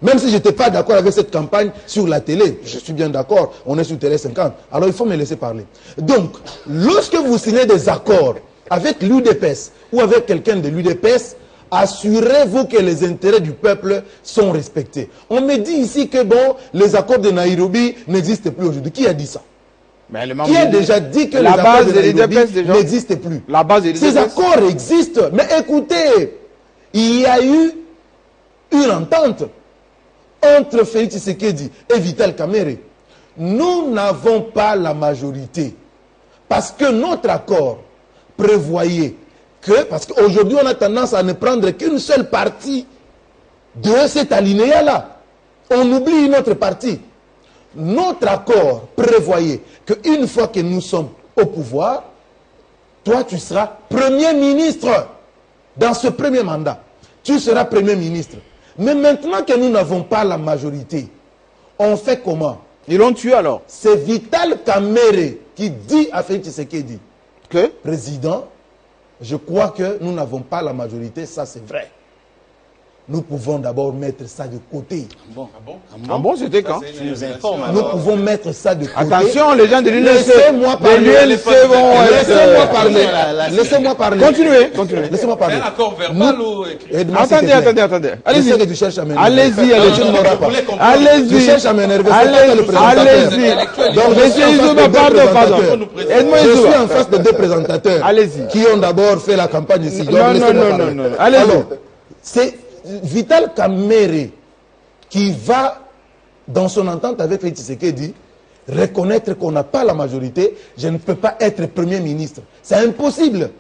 Même si je n'étais pas d'accord avec cette campagne sur la télé, je suis bien d'accord, on est sur Télé 50. Alors il faut me laisser parler. Donc, lorsque vous signez des accords avec l'UDPS ou avec quelqu'un de l'UDPS, assurez-vous que les intérêts du peuple sont respectés. On me dit ici que bon, les accords de Nairobi n'existent plus aujourd'hui. Qui a dit ça? Mais le Qui a déjà dit que les la accords base de de Nairobi l'UDPS déjà n'existent plus? La base de Ces l'UDPS. accords existent. Mais écoutez, il y a eu une entente entre Félix Tshisekedi et Vital Kamerhe. Nous n'avons pas la majorité. Parce que notre accord prévoyait que, parce qu'aujourd'hui on a tendance à ne prendre qu'une seule partie de cet alinéa-là. On oublie une autre partie. Notre accord prévoyait qu'une fois que nous sommes au pouvoir, toi tu seras Premier ministre dans ce premier mandat. Tu seras Premier ministre. Mais maintenant que nous n'avons pas la majorité, on fait comment? Ils l'ont tué alors. C'est Vital Kamerhe qui dit à Félix Tshisekedi Que? Président, je crois que nous n'avons pas la majorité, ça c'est vrai. Nous pouvons d'abord mettre ça de côté. Ah bon, c'était quand? Tu nous informes Nous alors. pouvons mettre ça de côté. Attention, les gens de l'UNC. Laissez-moi parler. Laissez-moi parler. Laissez-moi parler. Continuez. Laissez-moi parler. Un accord verbal ou écrit? Edmond, s'il te plaît. Attendez. Je sais que Allez-y. tu cherches à m'énerver. Allez-y. Tu ne m'auras pas. Tu Allez-y. cherches à m'énerver. C'est pas le présentateur. Allez-y. Donc, je suis Monsieur en face Izouba, de deux pardon. présentateurs. Edmond Je suis Izouba. en face de deux présentateurs. Allez-y. Qui ont d'abord fait la campagne ici. Donc, Non. laissez-moi parler. Allez-y. Alors, c'est Vital Kamerhe qui va, dans son entente avec Félix Tshisekedi, reconnaître qu'on n'a pas la majorité. Je ne peux pas être Premier ministre. C'est impossible.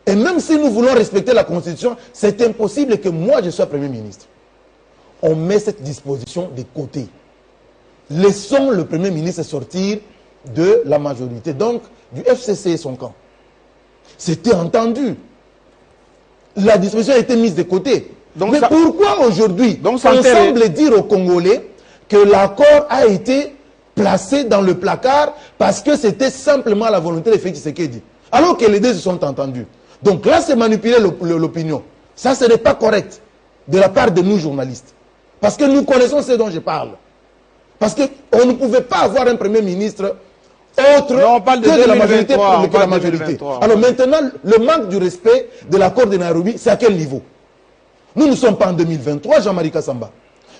Et même si nous voulons respecter la Constitution, c'est impossible que moi je sois Premier ministre. On met cette disposition de côté. Laissons le Premier ministre sortir de la majorité, donc du FCC et son camp. C'était entendu. La disposition a été mise de côté. Donc mais ça- pourquoi aujourd'hui Donc on ça enterrait. semble dire aux Congolais que l'accord a été placé dans le placard parce que c'était simplement la volonté de Félix Tshisekedi, alors que les deux se sont entendus. Donc là, c'est manipuler l'opinion. Ça, ce n'est pas correct de la part de nous journalistes. Parce que nous connaissons ce dont je parle. Parce qu'on ne pouvait pas avoir un Premier ministre autre Non, on parle de que de la majorité 2023, pour on que la parle de majorité. 2023. Alors maintenant, le manque du respect de l'accord de Nairobi, c'est à quel niveau? Nous ne sommes pas en 2023, Jean-Marie Kassamba.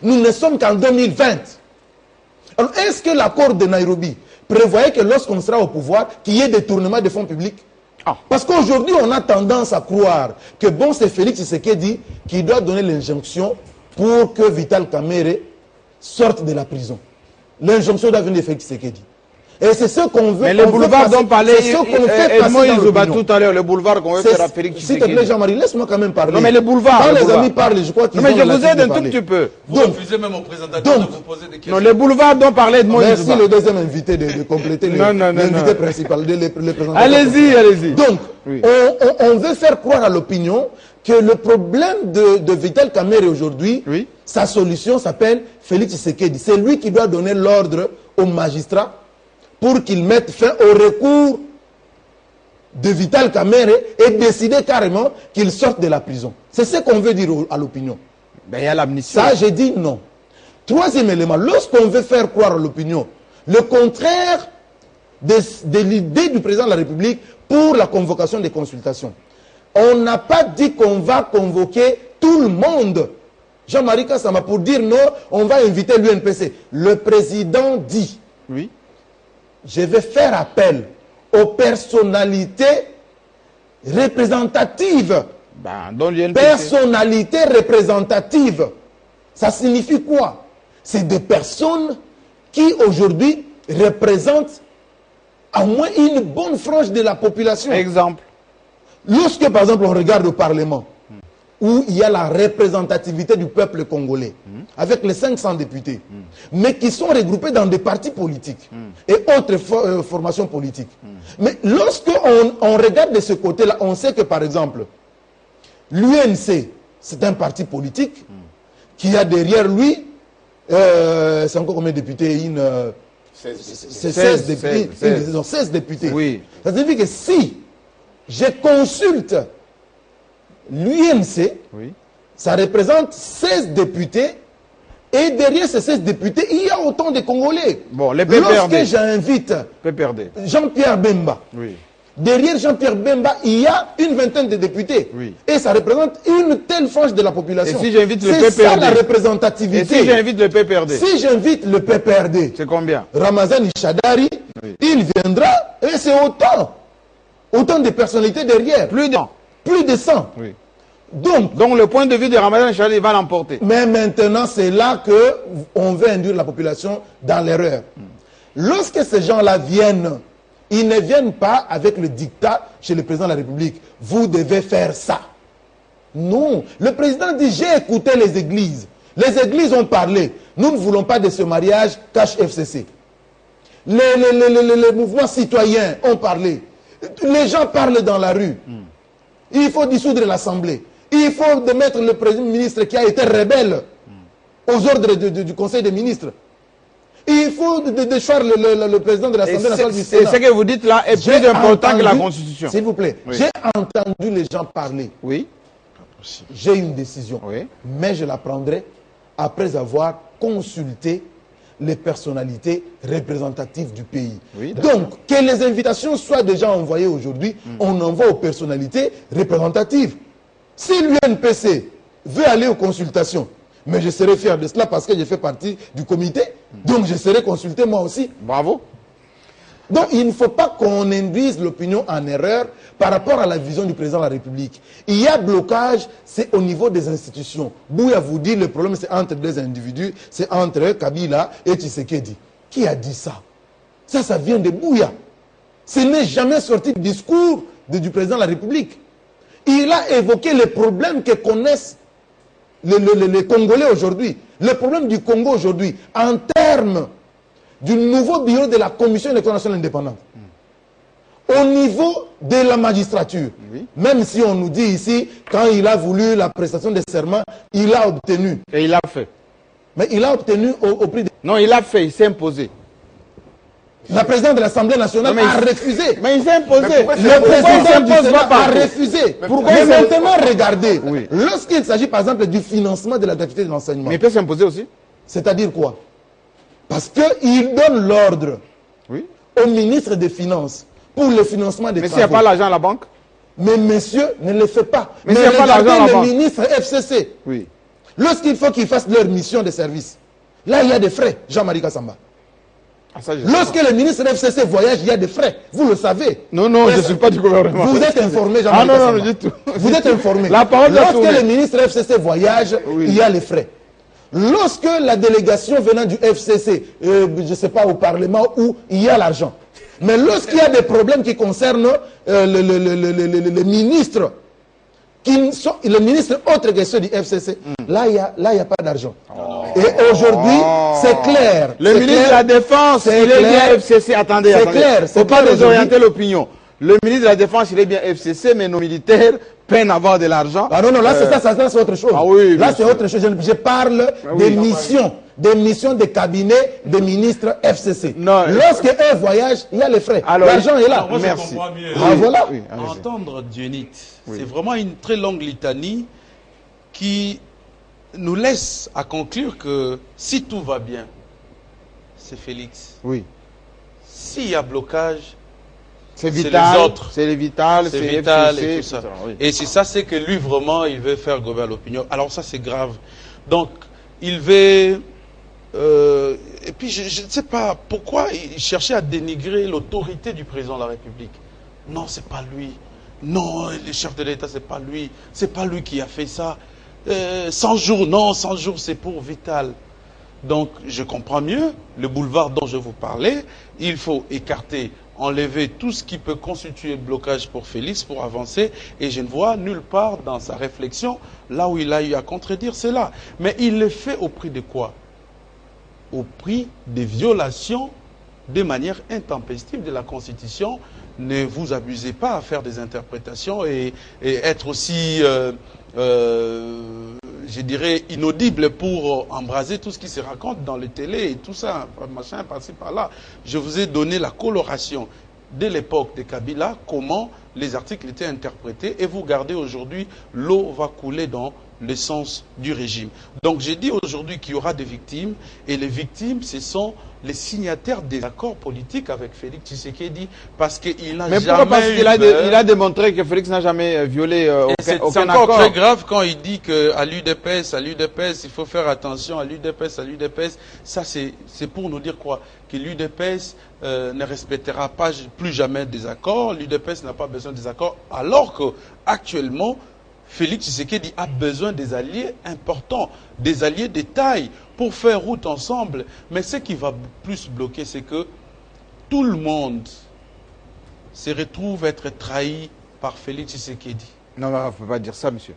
Nous ne sommes qu'en 2020. Alors, est-ce que l'accord de Nairobi prévoyait que lorsqu'on sera au pouvoir, qu'il y ait des tournements de fonds publics? Parce qu'aujourd'hui, on a tendance à croire que bon, c'est Félix Tshisekedi qui doit donner l'injonction pour que Vital Kamerhe sorte de la prison. L'injonction doit venir de Félix Tshisekedi. Et c'est ce qu'on veut. Mais le boulevard dont parlait Edmond Izuba tout à l'heure, le boulevard qu'on veut faire à Félix Tshisekedi. S'il te plaît, Jean-Marie, laisse-moi quand même parler. Non, mais le boulevard. Quand les amis parlent, je crois qu'ils ont mais je vous aide un tout petit peu. Vous refusez même au présentateur de vous poser des questions. Non, le boulevard dont parlait Edmond Izuba. Merci le deuxième invité de compléter l'invité principal, le présentateur. Allez-y, allez-y. Donc, on veut faire croire à l'opinion que le problème de Vital Kamerhe aujourd'hui, sa solution s'appelle Félix Tshisekedi. C'est lui qui doit donner l'ordre aux magistrats pour qu'ils mettent fin au recours de Vital Kamerhe et décider carrément qu'il sorte de la prison. C'est ce qu'on veut dire à l'opinion. Ben, il y a l'amnistie. Ça, j'ai dit non. Troisième élément, lorsqu'on veut faire croire à l'opinion le contraire de l'idée du président de la République pour la convocation des consultations, on n'a pas dit qu'on va convoquer tout le monde. Jean-Marie Kassama pour dire non, on va inviter l'UNPC. Le président dit, je vais faire appel aux personnalités représentatives. Personnalités représentatives. Ça signifie quoi? C'est des personnes qui aujourd'hui représentent au moins une bonne frange de la population. Exemple. Lorsque par exemple on regarde au Parlement, où il y a la représentativité du peuple congolais, avec les 500 députés, mais qui sont regroupés dans des partis politiques et autres formations politiques. Mais lorsque on regarde de ce côté-là, on sait que par exemple, l'UNC, c'est un parti politique qui a derrière lui, c'est encore combien de députés? 16 députés. 16 députés. Oui. Ça signifie que si je consulte l'UNC, ça représente 16 députés, et derrière ces 16 députés, il y a autant de Congolais. Bon, les PPRD. Lorsque j'invite Jean-Pierre Bemba, derrière Jean-Pierre Bemba, il y a une vingtaine de députés. Et ça représente une telle frange de frange. Et si j'invite le PPRD? C'est ça la représentativité. Et si j'invite le PPRD? Si j'invite le PPRD, c'est combien? Ramazan Ishadari, il viendra, et c'est autant de personnalités derrière. Plus de 100. Donc le point de vue de Ramadan Chali va l'emporter. Mais maintenant, c'est là qu'on veut induire la population dans l'erreur. Lorsque ces gens-là viennent, ils ne viennent pas avec le dictat chez le président de la République. Vous devez faire ça. Non. Le président dit, j'ai écouté les églises. Les églises ont parlé. Nous ne voulons pas de ce mariage cash FCC. Les mouvements citoyens ont parlé. Les gens parlent dans la rue. Il faut dissoudre l'Assemblée. Il faut mettre le Premier ministre qui a été rebelle aux ordres du Conseil des ministres. Il faut déchoir le président de l'Assemblée nationale du Sénat. Et ce que vous dites là est plus important que la Constitution. S'il vous plaît, j'ai entendu les gens parler. J'ai une décision. Mais je la prendrai après avoir consulté les personnalités représentatives du pays. Donc, que les invitations soient déjà envoyées aujourd'hui, on envoie aux personnalités représentatives. Si l'UNPC veut aller aux consultations, mais je serai fier de cela parce que je fais partie du comité, donc je serai consulté moi aussi. Bravo. Donc il ne faut pas qu'on induise l'opinion en erreur par rapport à la vision du président de la République. Il y a blocage, c'est au niveau des institutions. Bouya vous dit le problème c'est entre deux individus, c'est entre Kabila et Tshisekedi. Qui a dit ça? Ça vient de Bouya. Ce n'est jamais sorti du discours du président de la République. Il a évoqué les problèmes que connaissent les Congolais aujourd'hui. Le problème du Congo aujourd'hui, en termes du nouveau bureau de la Commission électorale nationale indépendante. Au niveau de la magistrature, même si on nous dit ici, quand il a voulu la prestation de serment, il a obtenu. Et il a fait. Mais il a obtenu au prix de... Non, il a fait, il s'est imposé. La présidente de l'Assemblée nationale a refusé. Mais il s'est imposé. Le président du Sénat a refusé. Mais maintenant, regardez. Lorsqu'il s'agit par exemple du financement de la gratuité de l'enseignement. Mais il peut s'imposer aussi. C'est-à-dire quoi? Parce qu'il donne l'ordre au ministre des Finances pour le financement des travaux. Mais s'il n'y a pas l'argent à la banque? Mais monsieur ne le fait pas. Mais s'il n'y a pas l'argent à la banque? Le ministre FCC, lorsqu'il faut qu'ils fassent leur mission de service, là il y a des frais, Jean-Marie Kassamba. Lorsque le ministre FCC voyage, il y a des frais. Vous le savez. Non, je ne suis pas du gouvernement. Vous êtes informé, Jean-Marie Kassamba. Non, du tout. Vous êtes informé. La parole lorsque le ministre FCC voyage, il y a les frais. Lorsque la délégation venant du FCC, je ne sais pas, au Parlement, où il y a l'argent. Mais lorsqu'il y a des problèmes qui concernent les ministres, les ministres autres que ceux du FCC, là, il n'y a pas d'argent. Et aujourd'hui, c'est clair. Le ministre de la Défense, il est bien FCC. Attendez, c'est clair. Il ne faut pas désorienter l'opinion. Le ministre de la Défense, il est bien FCC, mais nos militaires peinent à avoir de l'argent. Ah non, là, c'est autre chose. Ah oui, là, c'est autre chose. Je parle des missions des cabinets des ministres FCC. Lorsqu'un voyage, il y a les frais. L'argent est là. Merci. Voilà. Entendre Dionit, c'est vraiment une très longue litanie qui nous laisse à conclure que si tout va bien, c'est Félix. Oui. S'il y a blocage, c'est Vital, les autres. C'est les Vital, c'est Vital FCC, et tout ça. Oui. Et c'est ça, c'est que lui vraiment, il veut faire gober l'opinion. Alors ça, c'est grave. Donc, il veut... et puis, je ne sais pas pourquoi il cherchait à dénigrer l'autorité du président de la République. Non, c'est pas lui. Non, le chef de l'État, c'est pas lui. C'est pas lui qui a fait ça. 100 jours, non, 100 jours, c'est pour Vital. Donc, je comprends mieux le boulevard dont je vous parlais. Il faut écarter, enlever tout ce qui peut constituer blocage pour Félix, pour avancer. Et je ne vois nulle part dans sa réflexion, là où il a eu à contredire cela. Mais il le fait au prix de quoi? Au prix des violations de manière intempestive de la Constitution. Ne vous abusez pas à faire des interprétations et être aussi... je dirais, inaudible pour embraser tout ce qui se raconte dans les télés et tout ça, machin, par-ci, par-là. Je vous ai donné la coloration dès l'époque de Kabila, comment les articles étaient interprétés, et vous gardez aujourd'hui, l'eau va couler dans le sens du régime. Donc j'ai dit aujourd'hui qu'il y aura des victimes, et les victimes, ce sont les signataires des accords politiques avec Félix Tshisekedi, parce qu'il n'a jamais... Mais pourquoi? Parce qu'il a démontré que Félix n'a jamais violé aucun accord. C'est encore très grave quand il dit qu'à l'UDPS, il faut faire attention à l'UDPS. Ça, c'est pour nous dire quoi? Que l'UDPS ne respectera pas plus jamais des accords, l'UDPS n'a pas besoin des accords, alors qu'actuellement, Félix Tshisekedi a besoin des alliés importants, des alliés de taille pour faire route ensemble. Mais ce qui va plus bloquer, c'est que tout le monde se retrouve être trahi par Félix Tshisekedi. Non, il ne faut pas dire ça, monsieur.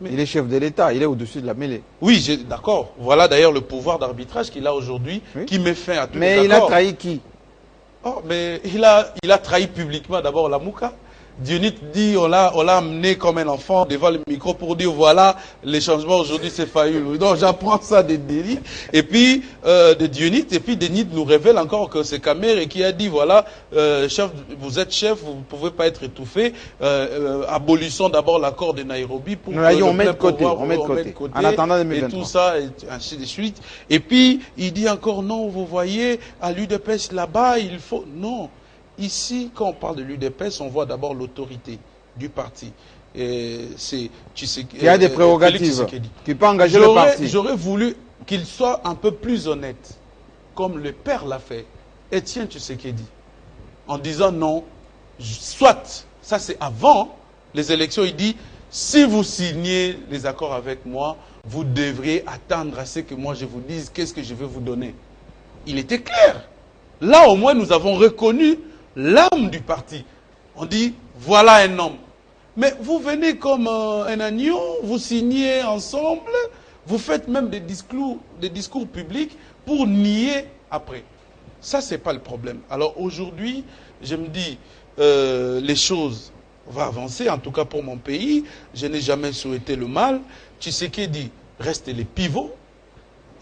Mais il est chef de l'État, il est au-dessus de la mêlée. Oui, d'accord. Voilà d'ailleurs le pouvoir d'arbitrage qu'il a aujourd'hui, qui met fin à tous les accords. Mais il a trahi qui? Oh, mais il a trahi publiquement d'abord la Mouka. Dionit dit, on l'a amené comme un enfant devant le micro pour dire, voilà, les changements aujourd'hui, c'est Fayoulou. Donc j'apprends ça de Dionit, et puis de Dionit, et puis Dionit nous révèle encore que c'est Kamere qui a dit, voilà, chef, vous êtes chef, vous ne pouvez pas être étouffé, abolissons d'abord l'accord de Nairobi pour on met de côté, on met de côté, en attendant 2023. Et tout ça, et ainsi de suite. Et puis, il dit encore, non, vous voyez, à l'UDPS là-bas, il faut, non. Ici, quand on parle de l'UDPS, on voit d'abord l'autorité du parti. Il y a des prérogatives qui peuvent engager le parti. J'aurais voulu qu'il soit un peu plus honnête, comme le père l'a fait, Étienne Tshisekedi, en disant non, soit, ça c'est avant les élections, il dit, si vous signez les accords avec moi, vous devriez attendre à ce que moi je vous dise qu'est-ce que je vais vous donner. Il était clair. Là, au moins, nous avons reconnu l'âme du parti. On dit, voilà un homme. Mais vous venez comme un agneau, vous signez ensemble, vous faites même des discours publics pour nier après. Ça, ce n'est pas le problème. Alors aujourd'hui, je me dis, les choses vont avancer, en tout cas pour mon pays. Je n'ai jamais souhaité le mal. Tshisekedi reste les pivots.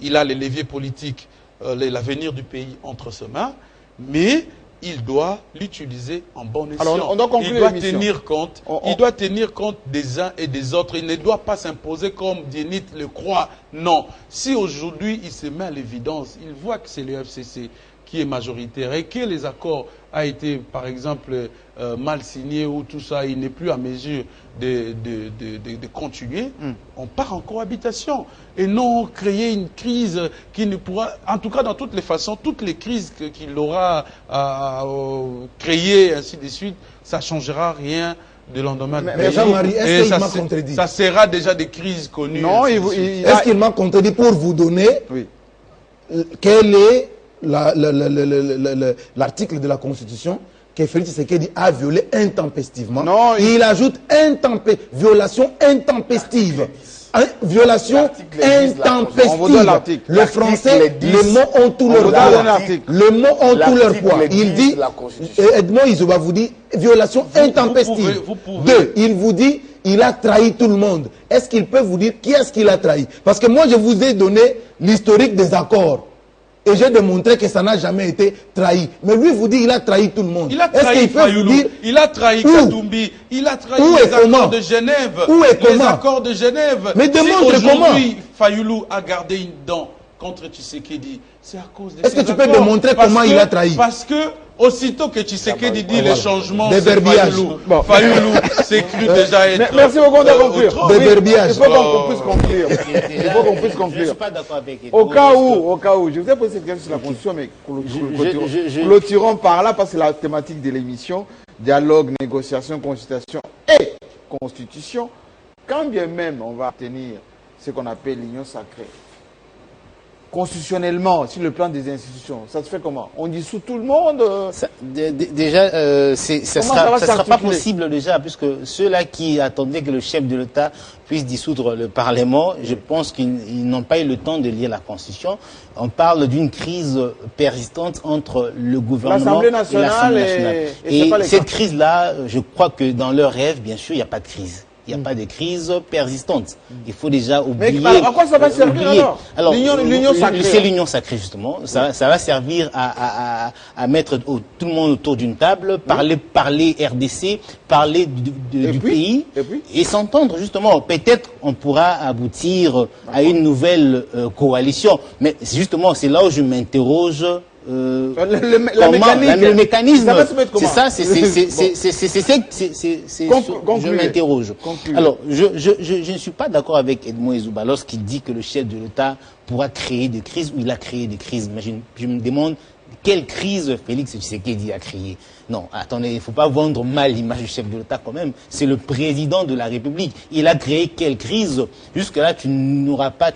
Il a les leviers politiques, l'avenir du pays entre ses mains. Mais il doit l'utiliser en bon escient. Alors, on doit conclure il doit tenir compte des uns et des autres. Il ne doit pas s'imposer comme Dionit le croit. Non. Si aujourd'hui il se met à l'évidence, il voit que c'est le FCC qui est majoritaire et que les accords a été, par exemple, mal signés ou tout ça, il n'est plus à mesure de continuer, on part en cohabitation. Et non créer une crise qui ne pourra, en tout cas dans toutes les façons, toutes les crises qu'il aura créées, ainsi de suite, ça ne changera rien du lendemain. Mais Jean-Marie, est-ce qu'il m'a contredit? Ça sera déjà des crises connues. Non, est-ce qu'il m'a contredit pour vous donner quel est l'article de la Constitution que Félix Tshisekedi a violé intempestivement? Non, il ajoute violation intempestive. Violation intempestive. Le français, les mots ont tout leur poids. Le mot ont tout leur poids. Il dit, Edmond Izoba vous dit, violation intempestive. Deux, il vous dit, il a trahi tout le monde. Est-ce qu'il peut vous dire qui est-ce qu'il a trahi? Parce que moi, je vous ai donné l'historique des accords. Et j'ai démontré que ça n'a jamais été trahi. Mais lui vous dit qu'il a trahi tout le monde. Il a trahi Fayoulou, il a trahi Katumbi, il a trahi les accords de Genève. Où et comment? Les accords de Genève. Mais démontre si comment. Aujourd'hui, Fayoulou a gardé une dent contre Tshisekedi, c'est à cause de ces accords. Est-ce que tu peux démontrer comment il a trahi? Parce que, aussitôt que Tshisekedi dit les changements, c'est Fayoulou. Fayoulou s'est cru déjà être... Merci beaucoup de conclure. Des verbiages. Il faut qu'on puisse conclure. Il faut qu'on puisse conclure. Je ne suis pas d'accord avec Au cas où, je vous ai posé cette question sur la Constitution, mais clôturons par là, parce que c'est la thématique de l'émission, dialogue, négociation, consultation et constitution, quand bien même on va tenir ce qu'on appelle l'union sacrée, constitutionnellement, sur le plan des institutions, ça se fait comment? On dissout tout le monde? Déjà, ça sera pas possible déjà, puisque ceux-là qui attendaient que le chef de l'État puisse dissoudre le Parlement, je pense qu'ils n'ont pas eu le temps de lire la Constitution. On parle d'une crise persistante entre le gouvernement et l'Assemblée nationale. Et cette crise-là, je crois que dans leur rêve, bien sûr, il n'y a pas de crise. Il n'y a pas de crise persistante. Il faut déjà oublier... Mais à quoi ça va servir alors l'union sacrée. C'est l'union sacrée, justement. Ça va servir à mettre tout le monde autour d'une table, parler RDC, parler du pays, et s'entendre, justement. Peut-être on pourra aboutir à une nouvelle coalition. Mais justement, c'est là où je m'interroge... le mécanisme, c'est ça, je m'interroge. Alors, je ne suis pas d'accord avec Edmond Izoba lorsqu'il dit que le chef de l'État pourra créer des crises, ou il a créé des crises. Mais je me demande quelle crise Félix Tshisekedi a créé. Non, attendez, il ne faut pas vendre mal l'image du chef de l'État quand même. C'est le président de la République. Il a créé quelle crise? Jusque-là, tu ne pourras pas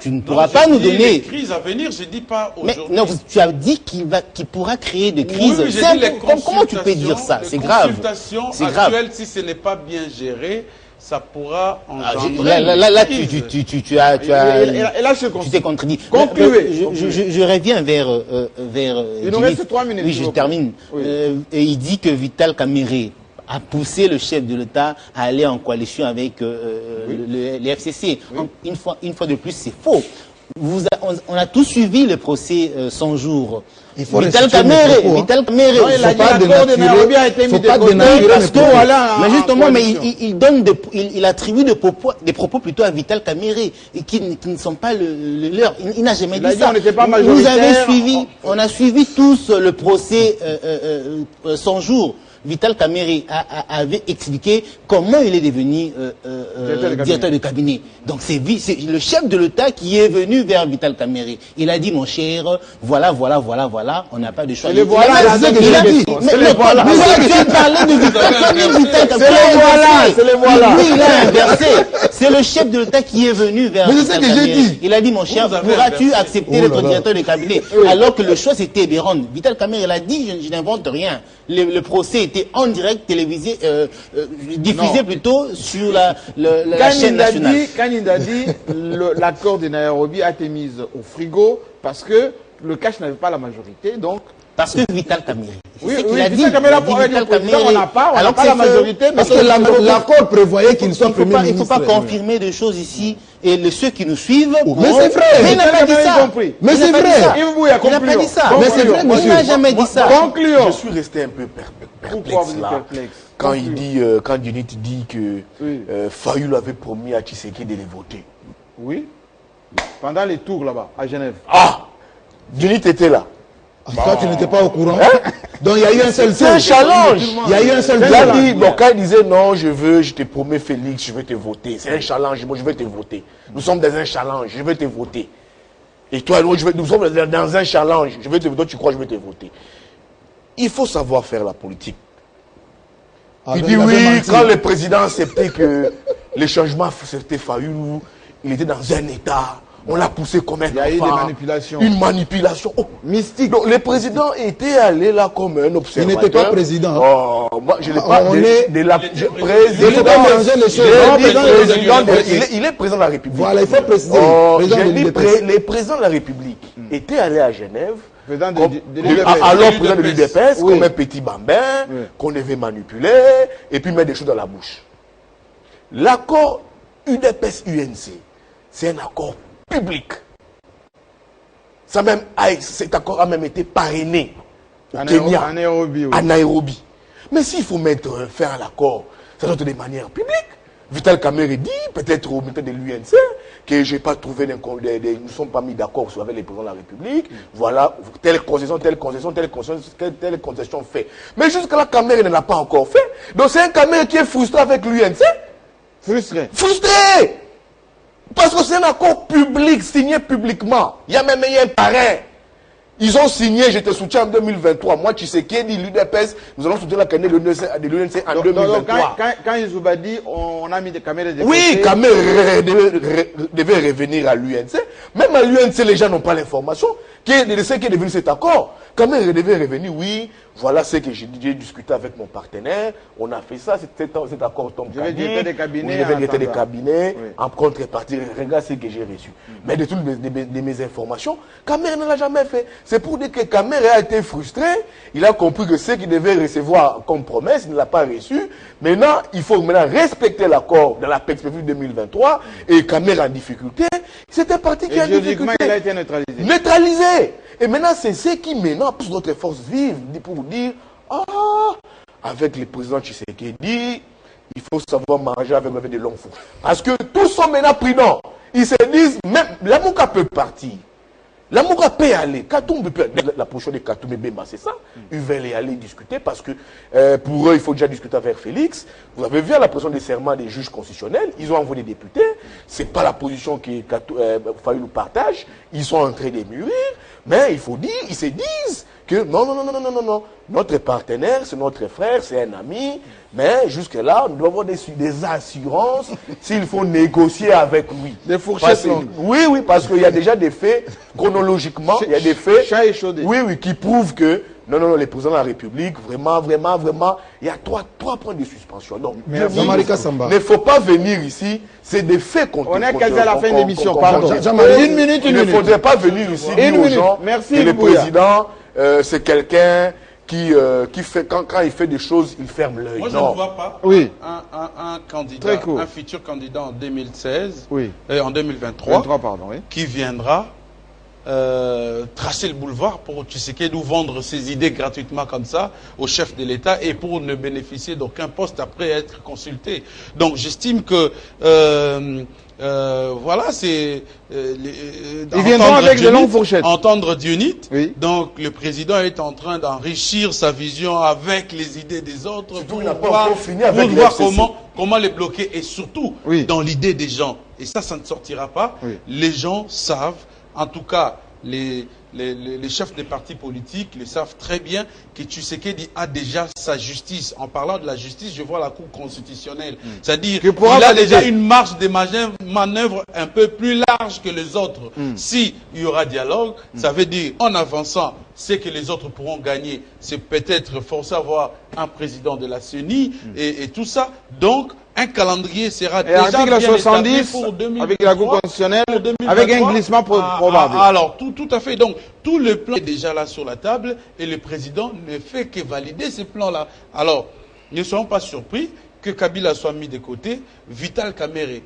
nous donner... Les crises à venir, je ne dis pas aujourd'hui. Mais non, tu as dit qu'il pourra créer des crises. Oui, comment tu peux dire ça? C'est grave. Les consultations actuelles, si ce n'est pas bien géré, ça pourra engendrer... Là, tu t'es contredit. Concluez. Je reviens vers il nous reste 3 minutes. Oui, je termine. Et il dit que Vital Kamerhe a poussé le chef de l'État à aller en coalition avec le FCC. Une fois de plus, c'est faux. On a tous suivi le procès 100 jours. Il faut Vital Kamerhe, mais justement, il attribue des propos plutôt à Vital Kamerhe qui ne sont pas le leur. Il n'a jamais dit ça. Vous avez suivi, on a suivi tous le procès 100 jours. Vital Kamerhe avait expliqué comment il est devenu directeur de cabinet. Donc c'est le chef de l'État qui est venu vers Vital Kamerhe. Il a dit, mon cher, voilà, on n'a pas de choix. Il a dit, tu as parlé de Vital Kamerhe. C'est le voilà. Lui, il a inversé. C'est le chef de l'État qui est venu vers Vital Kamerhe. Il a dit, mon cher, pourras-tu accepter d'être directeur de cabinet? Alors que le choix c'était Béron. Vital Kamerhe, il a dit, je n'invente rien. Le procès était en direct télévisé, diffusé plutôt sur la chaîne nationale. Quand il a dit l'accord de Nairobi a été mis au frigo parce que le cash n'avait pas la majorité, donc... Parce que Vital Kamerhe. Oui, Vital Kamerhe, on n'a pas la majorité. Parce que l'accord prévoyait qu'il soit Premier ministre. Il ne faut pas confirmer des choses ici. Et ceux qui nous suivent... Mais c'est vrai. Mais il n'a pas dit ça. Mais c'est vrai. Il n'a pas dit ça. Mais c'est vrai, monsieur. Il n'a jamais dit ça. Concluons. Je suis resté un peu perplexe là. Quand il dit, quand Dionit dit que Fayoulou avait promis à Tshisekedi de les voter. Oui. Pendant les tours là-bas, à Genève. Ah! Dionit était là. Toi, tu n'étais pas au courant. Donc il y a eu un seul tour. C'est un challenge. Il y a eu un seul tour. Quand il disait non, je te promets Félix, je vais te voter. C'est un challenge, moi je vais te voter. Nous sommes dans un challenge, je vais te voter. Et toi, nous sommes dans un challenge, je vais te voter, toi tu crois que je vais te voter. Il faut savoir faire la politique. Il dit oui, quand le président acceptait que les changements, c'était Fayoulou, il était dans un état, on l'a poussé comme un enfant. Il y a eu des manipulations. Une manipulation mystique. Donc le président était allé là comme un observateur. Il n'était pas président. Oh, moi, je n'ai pas il est président de la République. Voilà, il faut préciser. Le président de la République était allé à Genève. Alors président de l'UDPS, comme un petit bambin, qu'on devait manipuler, et puis mettre des choses dans la bouche. L'accord UDPS-UNC, c'est un accord public. Cet accord a même été parrainé au Kenya, à Nairobi. Mais s'il faut faire l'accord, ça doit être de manière publique. Vital Kamerhe dit, peut-être au milieu de l'UNC, que je n'ai pas trouvé, nous ne sommes pas mis d'accord avec les présidents de la République. Voilà, telle concession fait. Mais jusqu'à là, Kamerhe ne l'a pas encore fait. Donc c'est un Kamerhe qui est frustré avec l'UNC. Frustré. Parce que c'est un accord public, signé publiquement. Il y a même un parrain. Ils ont signé, je te soutiens en 2023. Moi, tu sais qui dit l'UDPS, nous allons soutenir la candidature de l'UNC en 2023. Quand Izouba dit, on a mis des caméras de oui, Kamerhe devait revenir à l'UNC. Même à l'UNC, les gens n'ont pas l'information. De ce qui est devenu cet accord. Kamerhe devait revenir, oui. Voilà ce que j'ai discuté avec mon partenaire. On a fait ça, cet accord tombe. Je vais dire des cabinets. Des cabinets en contrepartie. Regarde ce que j'ai reçu. Mais de toutes mes informations, Kamerhe ne l'a jamais fait. C'est pour dire que Kamerhe a été frustré. Il a compris que ce qu'il devait recevoir comme promesse, il ne l'a pas reçu. Maintenant, il faut respecter l'accord dans la perspective 2023. Et Kamerhe en difficulté, c'était parti qui a en difficulté. Il a été neutralisé. Neutralisé. Et maintenant, c'est ce qui maintenant pousse notre force vive pour dire, avec le président Tshisekedi, il faut savoir manger avec de longs fous. Parce que tous sont maintenant prudents. Ils se disent, même Lamouka peut partir. Lamouka peut aller. Katoum peut aller. La position de Katoum et Bemba, c'est ça. Ils veulent y aller discuter parce que pour eux, il faut déjà discuter avec Félix. Vous avez vu à la pression des serments des juges constitutionnels, ils ont envoyé des députés. Ce n'est pas la position que Fayoulou partage. Ils sont en train de mûrir. Mais il faut dire, ils se disent que non. Notre partenaire, c'est notre frère, c'est un ami. Mais jusque-là, nous devons avoir des assurances s'il faut négocier avec lui. Des fourchettes longues. Oui, parce qu'il y a déjà des faits, chronologiquement, il y a des faits qui prouvent que non, les présidents de la République, vraiment, il y a trois points de suspension. Donc, il ne faut pas venir ici, c'est des faits qu'on... On est quasi à la fin de l'émission, pardon. Une minute. Il ne faudrait pas venir ici dire aux gens que le président, c'est quelqu'un qui fait, quand il fait des choses, il ferme l'œil. Moi, je ne vois pas un candidat, un futur candidat en 2016, en 2023, qui viendra tracer le boulevard pour Tshisekedi ou vendre ses idées gratuitement comme ça au chef de l'État et pour ne bénéficier d'aucun poste après être consulté. Donc j'estime que voilà, c'est ils viendront avec de longues fourchettes. Entendre Dionit. Donc le président est en train d'enrichir sa vision avec les idées des autres. Surtout, pour il n'a pas encore fini avec voir comment les bloquer et surtout dans l'idée des gens. Et ça ne sortira pas. Les gens savent. En tout cas, les chefs des partis politiques le savent très bien que Tshisekedi a déjà sa justice. En parlant de la justice, je vois la Cour constitutionnelle. C'est-à-dire qu'il a déjà une marge de manœuvre un peu plus large que les autres. S'il y aura dialogue, ça veut dire en avançant, ce que les autres pourront gagner, c'est peut-être forcer à avoir un président de la CENI et tout ça. Donc, un calendrier sera déjà bien établi pour 2023, avec la Cour constitutionnelle, avec un glissement probable. Alors, tout à fait. Donc, tout le plan est déjà là sur la table et le président ne fait que valider ces plans-là. Alors, ne soyons pas surpris que Kabila soit mis de côté. Vital Kamerhe,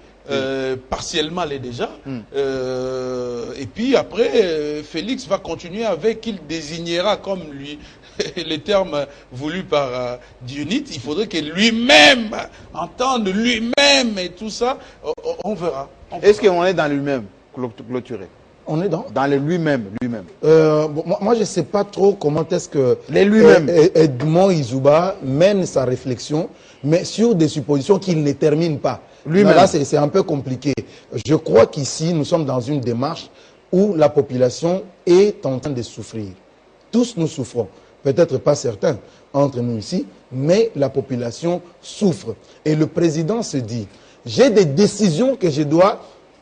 partiellement l'est déjà. Et puis après, Félix va continuer avec, il désignera comme lui. Les termes voulus par Dionit, il faudrait que lui-même entende lui-même et tout ça. On verra. Est-ce qu'on est dans lui-même clôturé? On est dans le lui-même. Moi, je ne sais pas trop comment est-ce que lui-même Edmond Izouba mène sa réflexion, mais sur des suppositions qu'il ne termine pas. Lui-même. Là, c'est un peu compliqué. Je crois qu'ici, nous sommes dans une démarche où la population est en train de souffrir. Tous nous souffrons. peut-être pas certains entre nous ici, mais la population souffre. Et le président se dit, j'ai des décisions que je dois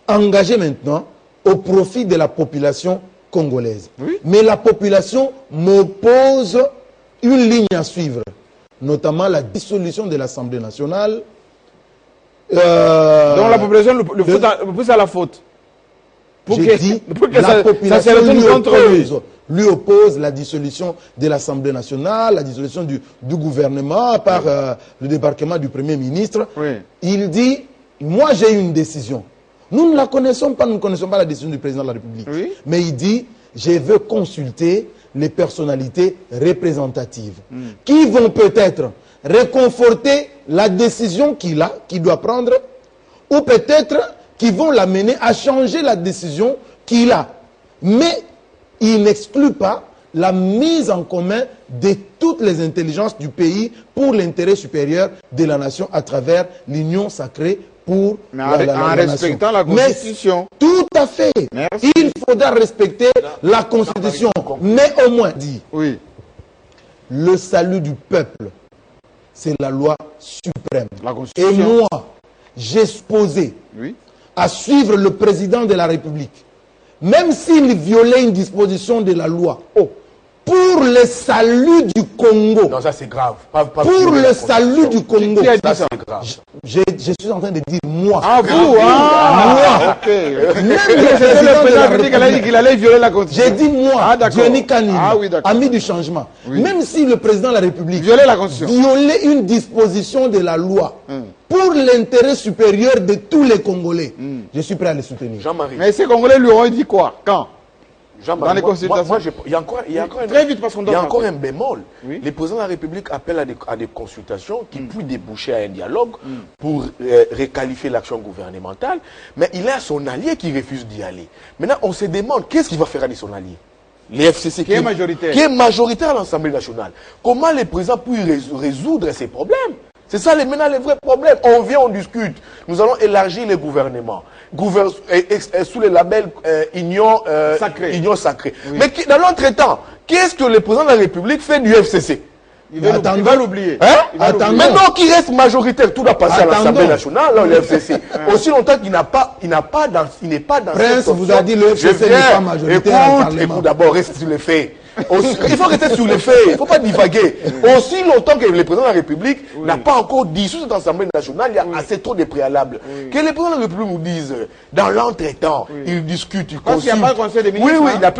engager maintenant au profit de la population congolaise. Oui. Mais la population m'oppose une ligne à suivre, notamment la dissolution de l'Assemblée nationale. Donc la population le pousse à la faute. Pour que la population lui oppose la dissolution de l'Assemblée nationale, la dissolution du gouvernement par le débarquement du Premier ministre. Oui. Il dit, moi j'ai une décision. Nous ne la connaissons pas, nous ne connaissons pas la décision du président de la République. Oui. Mais il dit, je veux consulter les personnalités représentatives qui vont peut-être réconforter la décision qu'il doit prendre, ou peut-être qui vont l'amener à changer la décision qu'il a. Mais il n'exclut pas la mise en commun de toutes les intelligences du pays pour l'intérêt supérieur de la nation à travers l'union sacrée pour en respectant la Constitution. Mais, tout à fait. Merci. Il faudra respecter la Constitution. Mais au moins, dit, oui, le salut du peuple, c'est la loi suprême. La Constitution. Et moi, j'ai posé à suivre le président de la République, même s'il violait une disposition de la loi, pour le salut du Congo. Non, ça c'est grave. Pour le salut du Congo. Qui a dit ça? C'est grave. Je suis en train de dire moi. Ah, vous, moi. Ok. Même le président de la République, il a dit qu'il allait violer la Constitution. J'ai dit moi, Diony Kanimba, ami du changement. Oui. Même si le président de la République violait la Constitution, violait une disposition de la loi, pour l'intérêt supérieur de tous les Congolais, je suis prêt à les soutenir. Jean-Marie. Mais ces Congolais lui auront dit quoi? Quand? Dans les consultations. Il y a encore un bémol. Oui. Le président de la République appelle à des consultations qui puissent déboucher à un dialogue pour requalifier l'action gouvernementale. Mais il a son allié qui refuse d'y aller. Maintenant, on se demande qu'est-ce qu'il va faire avec son allié. Les FCC qui est majoritaire. Qui est majoritaire à l'Assemblée nationale. Comment le président peut résoudre ces problèmes? C'est ça maintenant les vrais problèmes. On vient, on discute. Nous allons élargir les gouvernements. Sous le label Union Sacrée. Oui. Mais dans l'entretemps, qu'est-ce que le président de la République fait du FCC? Il va l'oublier. Maintenant qu'il reste majoritaire, tout doit passer à l'Assemblée nationale, là, le FCC. Aussi longtemps qu'il n'est pas dans Prince vous a dit le FCC n'est pas majoritaire. Écoute, d'abord, reste sur les faits. Il faut rester sur les faits, il ne faut pas divaguer. Aussi longtemps que le président de la République n'a pas encore dissous cette Assemblée nationale, il y a assez trop de préalables. Que le président de la République nous dise, dans l'entretemps, il discute, il consulte. Parce qu'il n'y a pas de conseil des ministres. Oui, il n'a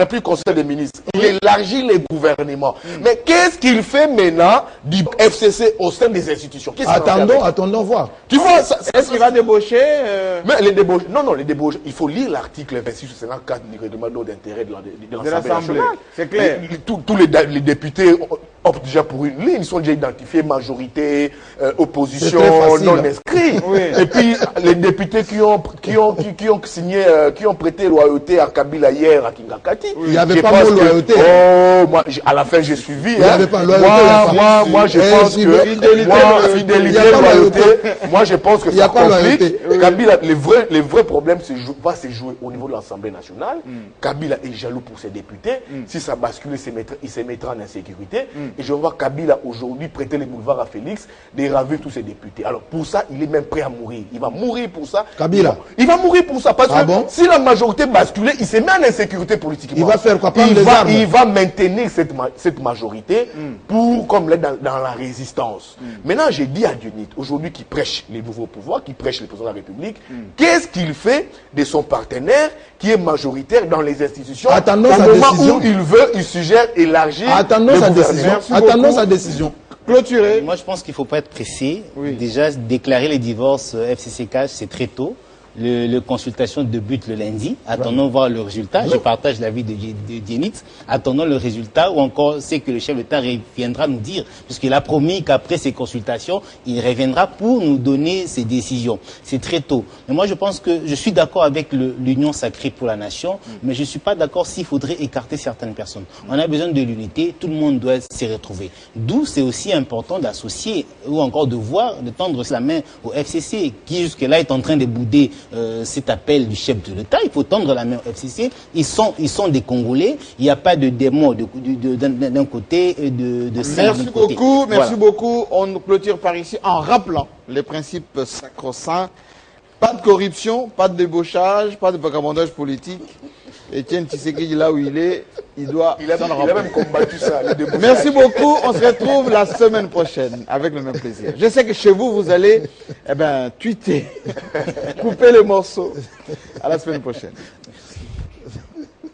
plus de conseil des ministres. Il élargit les gouvernements. Mais qu'est-ce qu'il fait maintenant du FCC au sein des institutions? Attendons voir. Tu vois, est-ce qu'il va débaucher Mais les débauches, non, les débauches, il faut lire l'article 26 sur 54 du règlement d'intérêt de l'Assemblée nationale. C'est clair. Tous les députés optent déjà pour une ligne, ils sont déjà identifiés, majorité, opposition, non inscrits. Oui. Et puis les députés qui ont signé, qui ont prêté loyauté à Kabila hier à Kingakati. Il n'y avait pas de loyauté. Moi, à la fin j'ai suivi. Il n'y avait pas de loyauté. Moi je pense que fidélité, loyauté. Moi je pense que ça complique. Kabila, les vrais problèmes va se jouer au niveau de l'Assemblée nationale. Kabila est jaloux pour ses députés. Si ça bascule, il se mettra en insécurité. Et je vois Kabila aujourd'hui prêter les boulevards à Félix, déraver tous ses députés. Alors pour ça, il est même prêt à mourir. Il va mourir pour ça. Kabila. Il va mourir pour ça. Parce que si la majorité basculait, il se met en insécurité politique. Il va faire quoi? Il va maintenir cette majorité pour, comme l'aide dans la résistance. Maintenant, j'ai dit à Dionite, aujourd'hui qui prêche les nouveaux pouvoirs, qui prêche le président de la République, qu'est-ce qu'il fait de son partenaire qui est majoritaire dans les institutions? Attendons sa décision. Il suggère élargir. Attendons sa décision. Attendons sa décision. Clôturer. Moi, je pense qu'il ne faut pas être pressé. Oui. Déjà, déclarer les divorces FCC-CAJ, c'est très tôt. Le consultation débute le lundi. Attendons voir le résultat. Je partage l'avis de Dionite. Attendons le résultat ou encore c'est que le chef de l'État reviendra nous dire, puisqu'il a promis qu'après ces consultations, il reviendra pour nous donner ses décisions. C'est très tôt. Mais moi, je pense que je suis d'accord avec l'union sacrée pour la nation, mais je ne suis pas d'accord s'il faudrait écarter certaines personnes. On a besoin de l'unité. Tout le monde doit se retrouver. D'où c'est aussi important d'associer ou encore de tendre la main au FCC qui jusque-là est en train de bouder cet appel du chef de l'État. Il faut tendre la main au FCC. Ils sont des Congolais. Il n'y a pas de démon d'un côté et de Merci beaucoup, merci beaucoup. On clôture par ici en rappelant les principes sacro-saints. Pas de corruption, pas de débauchage, pas de vagabondage politique. Etienne Tshisekedi, là où il est, il a même combattu ça. Merci beaucoup. On se retrouve la semaine prochaine avec le même plaisir. Je sais que chez vous, vous allez tweeter, couper les morceaux. À la semaine prochaine.